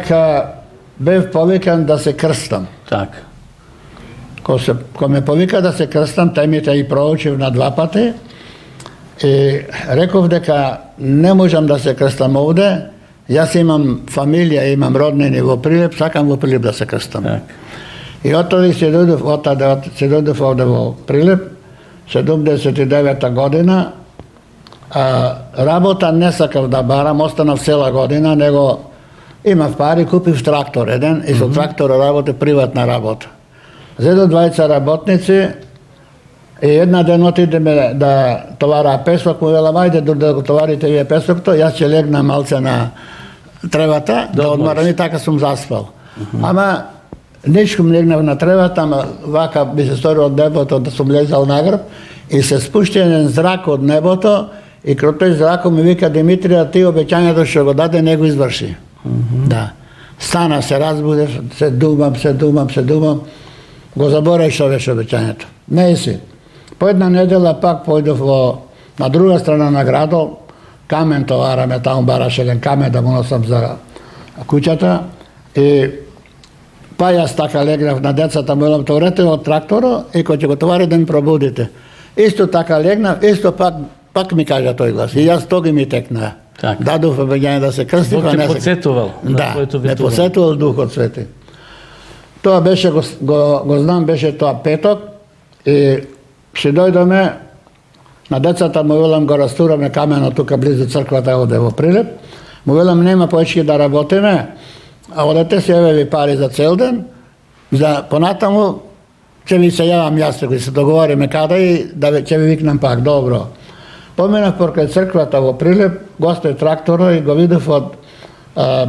бев повикан да се крстам. Така. Ko me povika da se krstam, taj mi te i proučив na 2 pati i rekov deka ne možem da se krstam ovde, ja imam familija, imam rodnini vo Prilip, sakam vo Prilip da se krstam. Tak. I otoli se dođu ovde vo Prilip, 79. godina, Работа не сакав да барам, останав цела година, него имав пари, купив трактор еден и со трактор работи приватна работа. Зедо двајца работници и една ден отидеме да товара песок, му велам, ајде да го товарите вие песокто, јас ќе легнам малце на тревата, да одморам и така сум заспал. Ама нишком легнав на тревата, ама вака би се сторил од небото да сум лезал на грб и се спушти еден зрак од небото и кроз тој зракот ми вика, Димитрија, ти обеќањето што го даде не го изврши. Да. Стана, се разбудев, се думам, го заборав што беше обеќањето. Не си. По една недела пак појдов на друга страна на градот, камен товараме, таму бараш еден камен да му носам за куќата и па јас така легнав на децата, му велам, товарете од трактора и кој ќе го товари да ми пробудите. Исто така легнав, исто пак ми кажа тој глас. И јас тоги ми текна. Дадов обеќање да се крстив, Бог те подсетувал на твоето ветување. Не подсетувал Духот Свети. Тоа беше, го знам, беше тоа петок и ще дојдоме, на децата му велам, го растураме камено тука близу црквата оде во Прилеп, му велам, нема поечки да работиме, а одете се еве пари за цел ден, за понатаму ќе ви се јавам јас, кој се договориме каде и да ќе ви викнам пак, добро. Поминав покрај црквата во Прилеп, гостој трактора и го видов од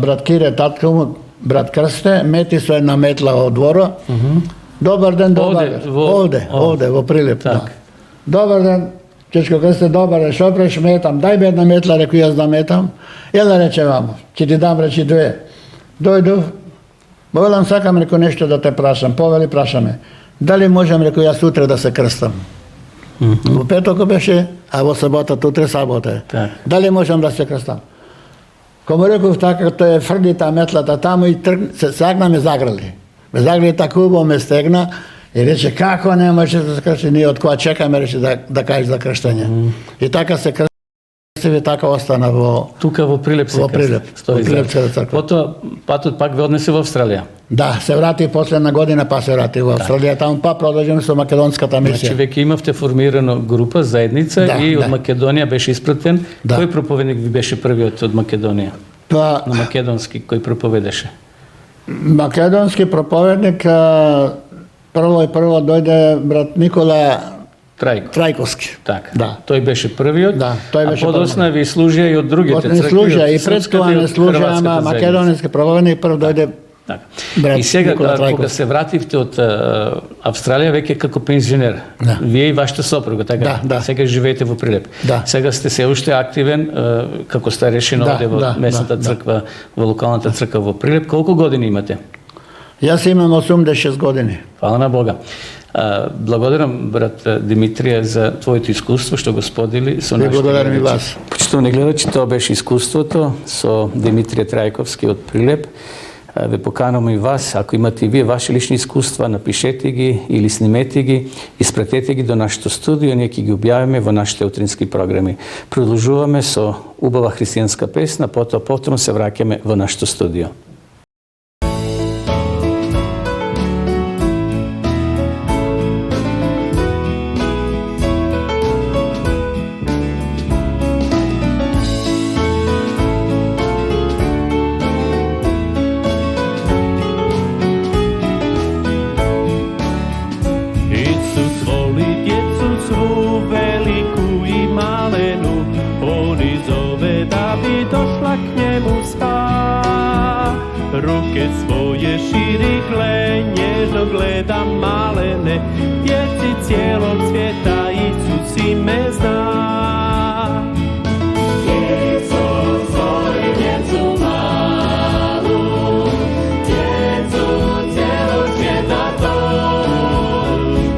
брат Кире, татко му, брат Крсте, мети со една метла од двора. Добар ден, овде, во Прилеп. Добар ден, чечко Крсте, добар ден, шо преш метам, дај бе една метла, реку јас да метам. Еле рече вамо, ќе ти дам речи две. Дојдов, му велам, сакам реку нешто да те прашам, повели прашаме. Дали можам, реку јас утре да се крстам? Во петок беше, а во сабота, утре сабота. Дали можам да се крстам? Кому реков така, тој е фрди та метлата таму и се сагна ме заграли. Ме заграли така убаво, ме стегна и рече, како не може да се кршти, ние од која чекаме, рече да кажеш за крштање. И така се крстив и така остана во... Тука во Прилеп се крстив. Во Прилепската црква. Потоа патот пак ве однесе во Австралија. Да, се врати последна година, па се врати во Австралија, таму па продолжиме со македонската мисија. Значи веќе имавте формирано група, заедница и од Македонија беше испратен. Кој проповедник ви беше првиот од Македонија? На македонски, кој проповедеше? Македонски проповедник, прво дојде брат Никола Трајковски. Така. Тој беше првиот, а подосна ви служија и од другите цркви. Не служија, и пред тоа не служија, ама македонски проповедник прв дојде. И сега, кога се вративте од Австралија, веќе како пензионер, вие и вашата сопруга, така? Сега живеете во Прилеп. Сега сте се уште активен, како старешина овде во местната црква, во локалната црква во Прилеп. Колку години имате? Јас имам 86 години. Фала на Бога. Благодарам, брат Димитрија, за твоето искуство што го сподели со нашите. Благодарам и вас. Почитувани гледачи, тоа беше искуството со Димитрија Трајковски од Прилеп. Ве поканувам и вас, ако имате и вие ваши лични искуства, напишете ги или снимете ги, испратете ги до нашето студио, ние ќе ги објавиме во нашите утрински програми. Продолжуваме со убава христијанска песна, потоа повторно се враќаме во нашето студио. Ruke svoje širi hle, nježno gledam malene, djeci cijelog svijeta, Isus ime zna. Isus svoju djecu malu, djecu cijelog svijeta to,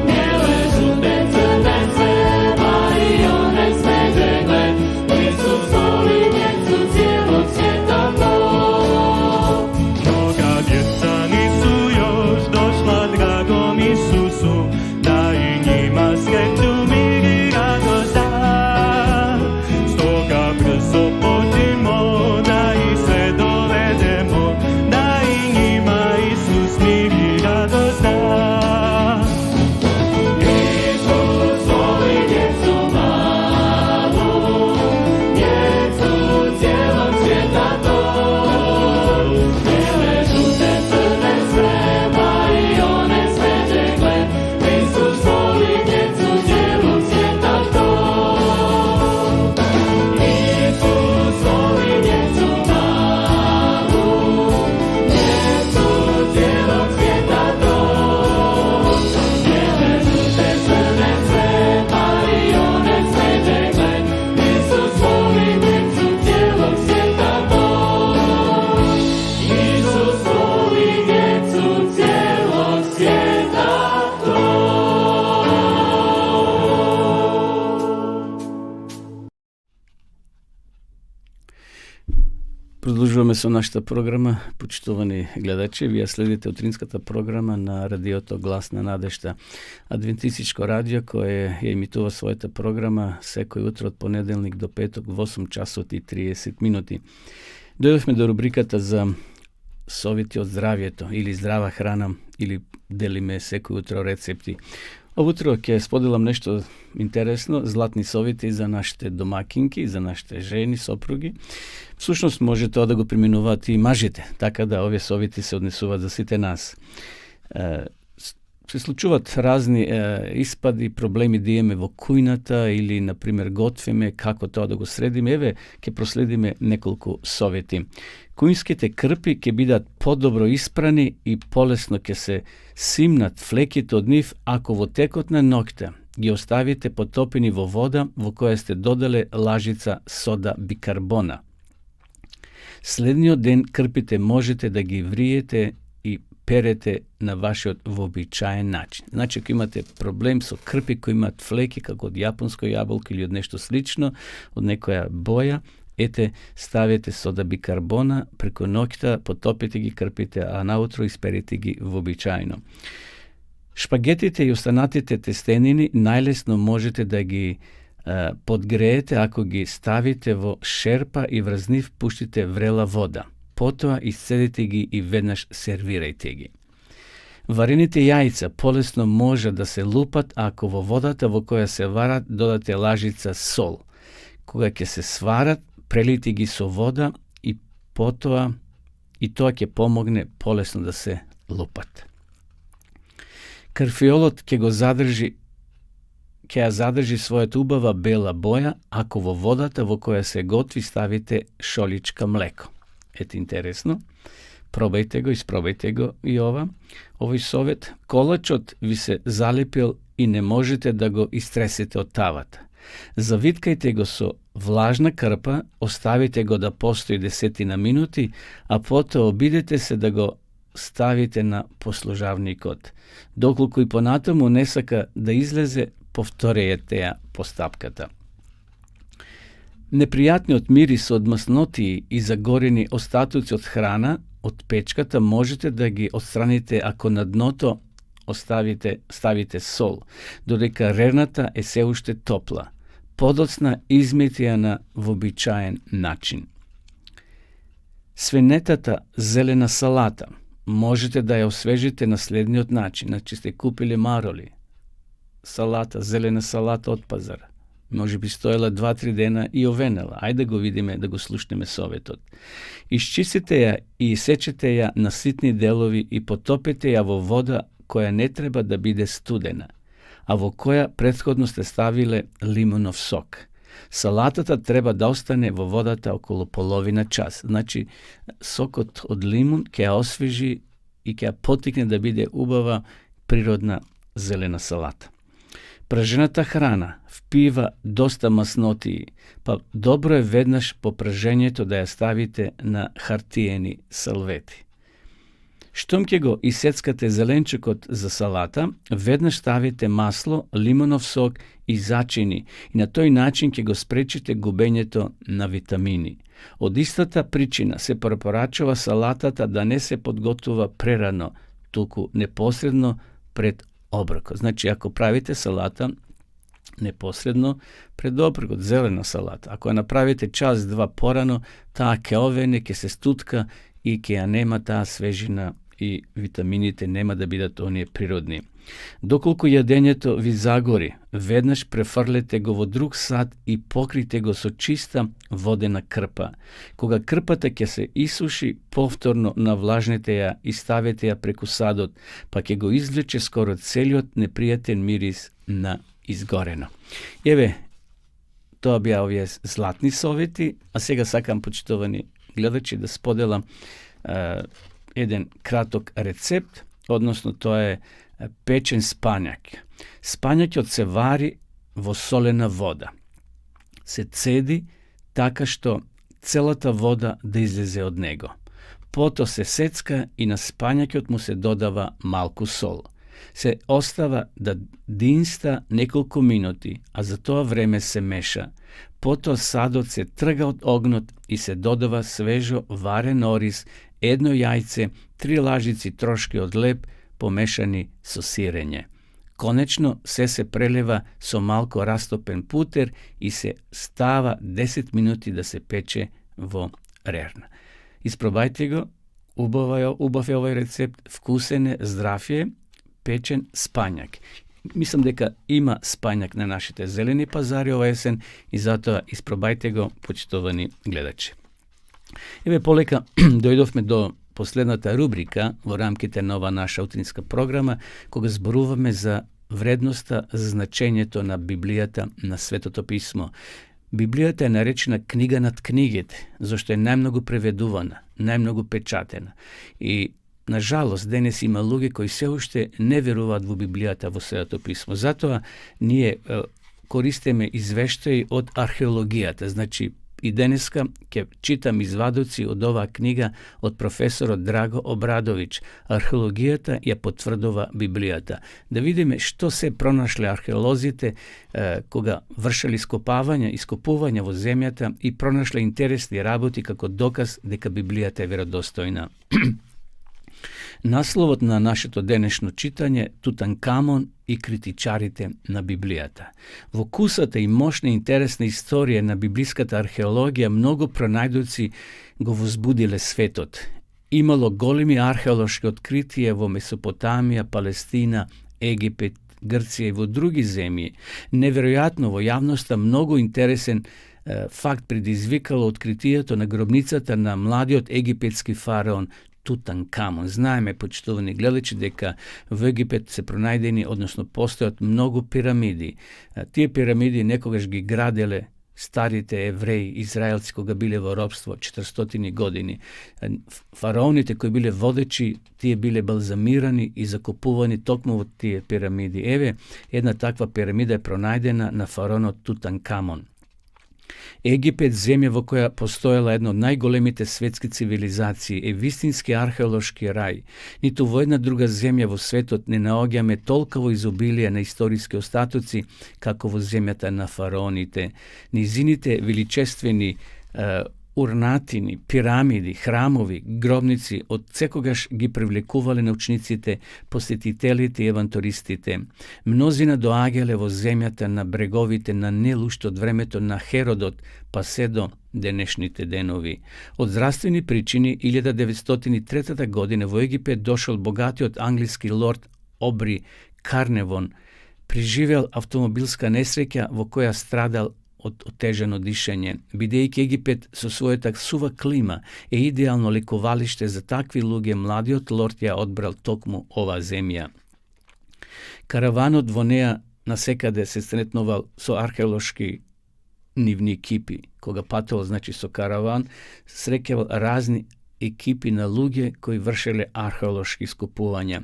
bijele, žute, crne, sve, pa i one smeđe gled, Isus voli djecu cijelog svijeta to. Dragom Isusu, da i njima sreću, mir i radost da. Продолжуваме со нашата програма, почитувани гледачи. Вие следите утринската програма на радиото Глас на надежта. Адвентистичко радио кое ја емитува својата програма секој утро од понеделник до петок во 8 часот и 30 минути. Дојдовме до рубриката за совети од здравието или здрава храна, или делиме секој утро рецепти. Овутро ќе споделам нешто интересно, златни совети за нашите домакинки, за нашите жени, сопруги. Всушност може тоа да го применуваат и мажите, така да овие совети се однесуваат за сите нас. Се случуваат разни испади, проблеми да имаме во кујната или, например, готвиме, како тоа да го средиме. Еве, ќе проследиме неколку совети. Кујнските крпи ќе бидат подобро испрани и полесно ќе се симнат флеките од нив ако во текот на ноќта ги оставите потопени во вода во која сте додале лажица сода бикарбона. Следниот ден крпите можете да ги вриете и перете на вашиот вообичаен начин. Значи, ако имате проблем со крпи кои имаат флеки, како од јапонско јаболко или од нешто слично, од некоја боја, ете, ставите сода бикарбона, преку ноќта потопите ги крпите, а наутро исперете ги вообичаено. Шпагетите и останатите тестенини најлесно можете да ги подгреете ако ги ставите во шерпа и врз нив пуштите врела вода. Потоа исцедите ги и веднаш сервирајте ги. Варените јајца полесно може да се лупат ако во водата во која се варат додате лажица сол. Кога ќе се сварат, прелите ги со вода и потоа и тоа ќе помогне полесно да се лупат. Карфиолот ќе ја задржи својата убава бела боја ако во водата во која се готви ставите шоличка млеко. Ете интересно. Пробајте го, испробајте го и овој совет. Колачот ви се залепил и не можете да го истресете од тавата. Завиткајте го со влажна крпа, оставите го да постои 10 минути, а потоа обидете се да го ставите на послужавникот. Доколку и понатаму не сака да излезе, повторејте ја постапката. Непријатниот мирис од маснотии и загорени остатоци од храна од печката можете да ги отстраните ако на дното ставите сол, додека рерната е се уште топла. Подоцна измете ја на вообичаен начин. Свинетата зелена салата можете да ја освежите на следниот начин. Значи сте купили мароли, салата, зелена салата од пазара. Може би стоела 2-3 дена и овенела. Ајде да го видиме, да го слушнеме советот. Исчистите ја и сечете ја на ситни делови и потопете ја во вода која не треба да биде студена, а во која претходно сте ставиле лимунов сок. Салатата треба да остане во водата околу половина час. Значи, сокот од лимун ќе ја освежи и ќе ја потикне да биде убава природна зелена салата. Пражената храна впива доста маснотии, па добро е веднаш по пражењето да ја ставите на хартиени салвети. Штом ќе го исецкате зеленчукот за салата, веднаш ставите масло, лимонов сок и зачини и на тој начин ќе го спречите губењето на витамини. Од истата причина се препорачува салатата да не се подготува прерано, туку непосредно пред оброкот. Значи, ако правите салата непосредно пред оброкот, зелена салата, ако ја направите час-два порано, таа ќе овене, ќе се стутка и ќе ја нема таа свежина и витамините нема да бидат оние природни. Доколку јадењето ви загори, веднаш префрлете го во друг сад и покрите го со чиста водена крпа. Кога крпата ќе се исуши, повторно навлажнете ја и ставете ја преку садот, па ќе го извлече скоро целиот непријатен мирис на изгорено. Еве, тоа беа овие златни совети, а сега сакам, почитувани гледачи, да споделам еден краток рецепт, односно тоа е печен спањак. Спањакот се вари во солена вода. Се цеди така што целата вода да излезе од него. Потоа се сецка и на спањакот му се додава малку сол. Се остава да динста неколку минути, а за тоа време се меша. Пото садот се трга од огнот и се додава свежо варен ориз, 1 јајце, 3 лажици трошки од леб, помешани со сирење. Конечно, се прелева со малко растопен путер и се става 10 минути да се пече во рерна. Испробајте го, убав е овој рецепт, вкусен е, здрав е, печен спањак. Мислам дека има спањак на нашите зелени пазари ова есен и затоа испробајте го, почитувани гледачи. Еве полека дојдовме до последната рубрика во рамките на ова наша утринска програма, кога зборуваме за вредноста, за значењето на Библијата, на Светото писмо. Библијата е наречена книга над книгите, зашто е најмногу преведувана, најмногу печатена. И на жалост, денес има луѓе кои се уште не веруваат во Библијата, во Светото писмо. Затоа ние користиме извештаи од археологијата. Значи, и денеска ќе читам извадоци од оваа книга од професорот Драго Обрадовиќ. Археологијата ја потврдува Библијата. Да видиме што се пронашле археолозите кога вршеле ископувања во земјата и пронашле интересни работи како доказ дека Библијата е веродостојна. Насловот на нашето денешно читање Тутанкамон и критичарите на Библијата. Во кусата и мощна и интересна историја на библиската археологија многу пронајдоци го возбудиле светот. Имало големи археолошки откритија во Месопотамија, Палестина, Египет, Грција и во други земји. Неверојатно во јавноста многу интересен факт предизвикало откритието на гробницата на младиот египетски фараон Тутанкамон. Знаеме, почитувани гледачи, дека во Египет се пронајдени, односно постојат многу пирамиди. Тие пирамиди некогаш ги граделе старите евреи, израелци, кога биле во робство 400 години. Фараоните кои биле водечи, тие биле балзамирани и закопувани токму во тие пирамиди. Еве, една таква пирамида е пронајдена на фараонот Тутанкамон. Египет, земја во која постоела една од најголемите светски цивилизации, е вистински археолошки рај. Ниту во една друга земја во светот не наоѓаме толково изобилие на историски остатоци како во земјата на фараоните. Низините величествени урнатини, пирамиди, храмови, гробници од секогаш ги привлекувале научниците, посетителите и авантуристите. Мнозина доаѓале во земјата на бреговите на Нил уште од времето на Херодот, па се до денешните денови. Од здравствени причини, 1903 година во Египет дошол богатиот англиски лорд Обри Карневон. Преживел автомобилска несреќа во која страдал од отежено дишење. Бидејќи Египет со својата сува клима е идеално лековалиште за такви луѓе, младиот лорд ја одбрал токму ова земја. Караванот во неа насекаде се сретнувал со археолошки нивни екипи. Кога патувал, значи, со караван, среќавал разни екипи на луѓе кои вршеле археолошки ископувања.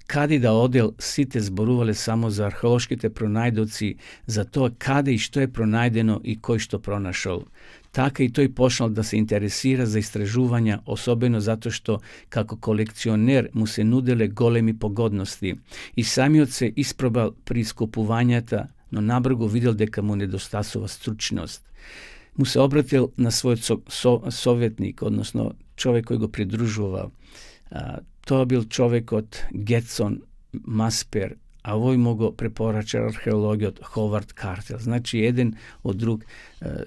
Каде да одел, сите зборувале само за археолошките пронајдоци, за тоа каде и што е пронајдено и кој што пронашол. Така и тој почнал да се интересира за истражувања, особено затоа што како колекционер му се нуделе големи погодности. И самиот се испробал при ископувањата, но набрзо видел дека му недостасува стручност. Му се обратил на својот советник, односно човек кој го придружувал. Тоа бил човекот Гетсон Маспер, а овој му го препорача археологиот Ховард Картер. Значи, еден од друг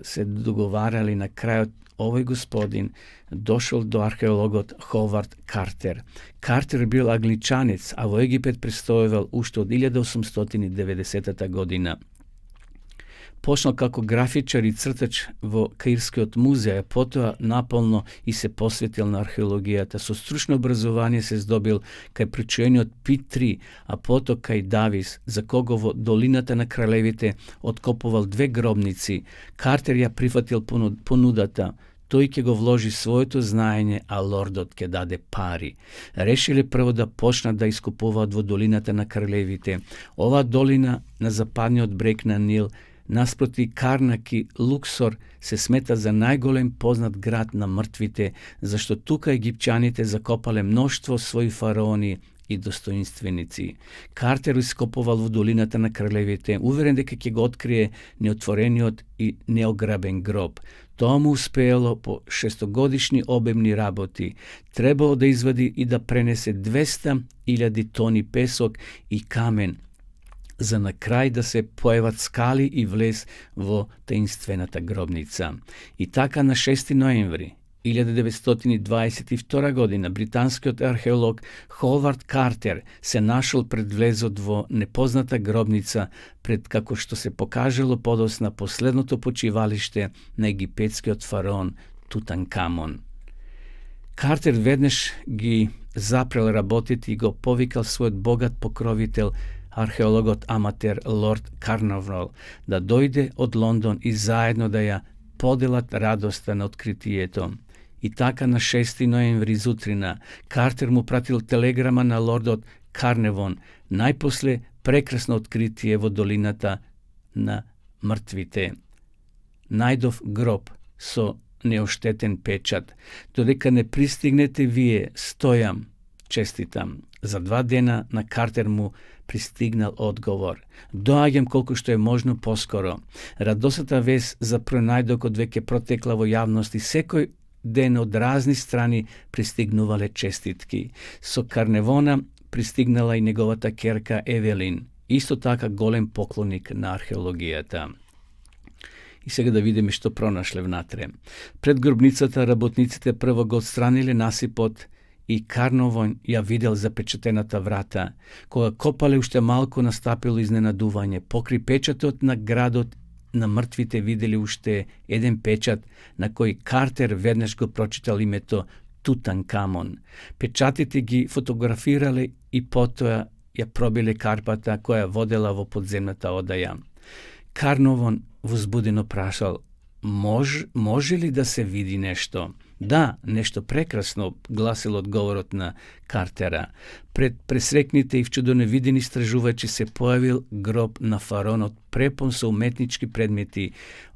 се договарали, на крајот овој господин дошол до археологот Ховард Картер. Картер бил англичанец, а во Египет престојувал уште од 1890 година. Почнал како графичар и цртач во Каирскиот музеј, а потоа наполно и се посветил на археологијата. Со стручно образование се здобил кај причуениот Питри, а потоа кај Давис, за кого во долината на кралевите откопувал 2 гробници. Картер ја прифатил понудата. Тој ќе го вложи своето знаење, а лордот ќе даде пари. Решиле прво да почнат да ископуваат во долината на кралевите. Оваа долина на западниот брег на Нил, наспроти Карнаки, Луксор, се смета за најголем познат град на мртвите, зашто тука египчаните закопале мноштво своји фараони, и достоинственици. Картер ископувал во долината на кралевите, уверен дека ќе го открие неотворениот и неограбен гроб. Тоа му успеело по 6-годишни обемни работи. Требало да извади и да пренесе 200.000 тони песок и камен, за на крај да се поеват скали и влез во таинствената гробница. И така на 6 ноември 1922 година британскиот археолог Ховард Картер се нашол пред влезот во непозната гробница, пред како што се покажало подосна последното почивалиште на египетскиот фараон Тутанкамон. Картер веднаш ги запрел работите и го повикал својот богат покровител, археологот аматер Лорд Карнавал, да дојде од Лондон и заедно да ја поделат радоста на откритието. И така на 6 ноември зутрина Картер му пратил телеграма на лордот Карневон, најпосле прекрасно откритие во долината на мртвите. Најдов гроб со неоштетен печат. Додека не пристигнете вие, стојам, честитам. За 2 дена на Картер му пристигнал одговор. Доаѓам колку што е можно поскоро. Радосата вест за пронајдокот веќе протекла во јавност и секој ден од разни страни пристигнувале честитки. Со Карневона пристигнала и неговата керка Евелин, исто така голем поклоник на археологијата. И сега да видиме што пронашле внатре. Пред гробницата работниците прво го отстраниле насипот и Карневон ја видел запечатената врата. Кога копале уште малку, настапило изненадување. Покри печатот на градот на мртвите видели уште еден печат на кој Картер веднаш го прочитал името Тутанкамон. Печатите ги фотографирале и потоа ја пробиле карпата која водела во подземната одаја. Карневон возбудено прашал: може ли да се види нешто? Да, нешто прекрасно, гласил одговорот на Картера. Пред пресрекните и вчудоневидени истражувачи се појавил гроб на фаронот, препон со уметнички предмети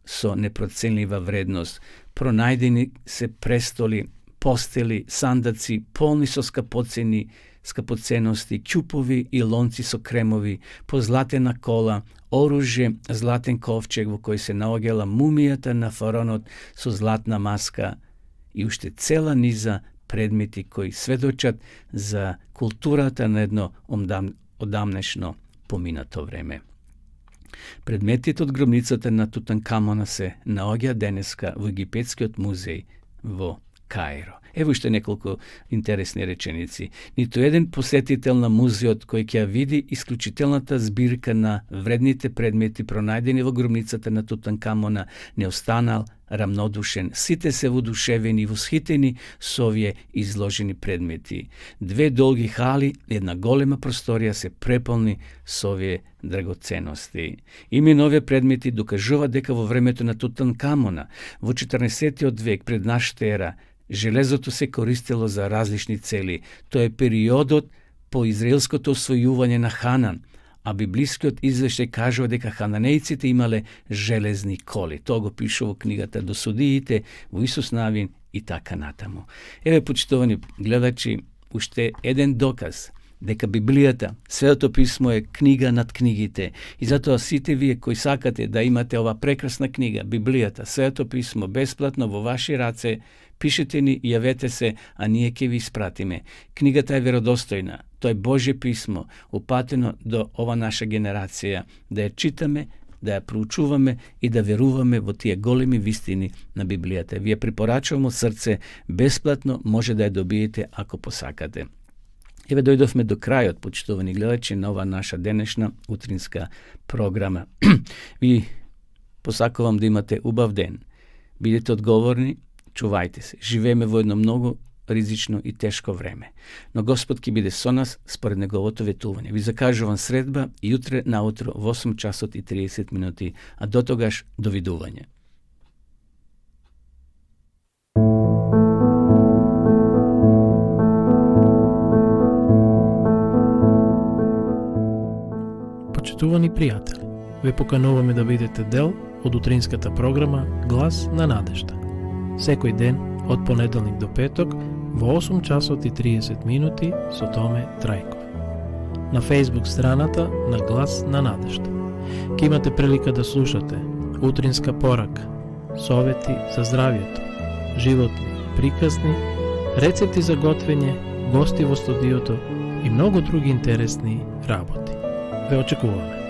со непроценлива вредност. Пронајдени се престоли, постели, сандаци, полни со скапоценности, ќупови и лонци со кремови, позлатена кола, оружје, златен ковчег во кој се наоѓала мумијата на фаронот со златна маска и уште цела низа предмети кои сведочат за културата на едно одамнешно поминато време. Предметите од гробницата на Тутанкамона се наоѓа денеска во Египетскиот музеј во Каиро. Ево уште неколку интересни реченици. Ниту еден посетител на музеот кој ќе ја види исклучителната збирка на вредните предмети пронајдени во гробницата на Тутанкамона не останал рамнодушен. Сите се воодушевени и восхитени со овие изложени предмети. 2 долги хали, една голема просторија се преполни со овие драгоценности. Именно овие предмети докажува дека во времето на Тутанкамона, во 14. век пред нашата ера, железото се користело за различни цели. Тоа е периодот по израелското освојување на Ханан, а библискиот извештај кажува дека хананејците имале железни коли. Тоа го пише во книгата до Судиите, во Исус Навин и така натаму. Еве, почитувани гледачи, уште еден доказ дека Библијата, Светото писмо е книга над книгите. И затоа сите вие кои сакате да имате ова прекрасна книга, Библијата, Светото писмо, бесплатно во ваши раце, пишете ни и јавете се, а ние ќе ви испратиме. Книгата е веродостојна. Тоа е Божје писмо, упатено до ова наша генерација, да ја читаме, да ја проучуваме и да веруваме во тие големи вистини на Библијата. Вие препорачувам од срце, бесплатно може да ја добиете ако посакате. Еве дојдовме до крајот, почитувани гледачи, на ова наша денешна утринска програма. Ви посакувам да имате убав ден. Бидете одговорни, чувајте се. Живееме во едно многу ризично и тешко време. Но Господ ќе биде со нас според неговото ветување. Ви закажувам средба јутре наутро во 8 часот и 30 минути, а до тогаш довидување. Почитувани пријатели, ве покануваме да бидете дел од утринската програма Глас на надежда. Секој ден од понеделник до петок во 8 часот и 30 минути со Томе Трајков. на Facebook страната на Глас на надежда. Ке имате прилика да слушате утринска порака, совети за здравието, животни приказни, рецепти за готвење, гости во студиото и многу други интересни работи. Ве очекуваме.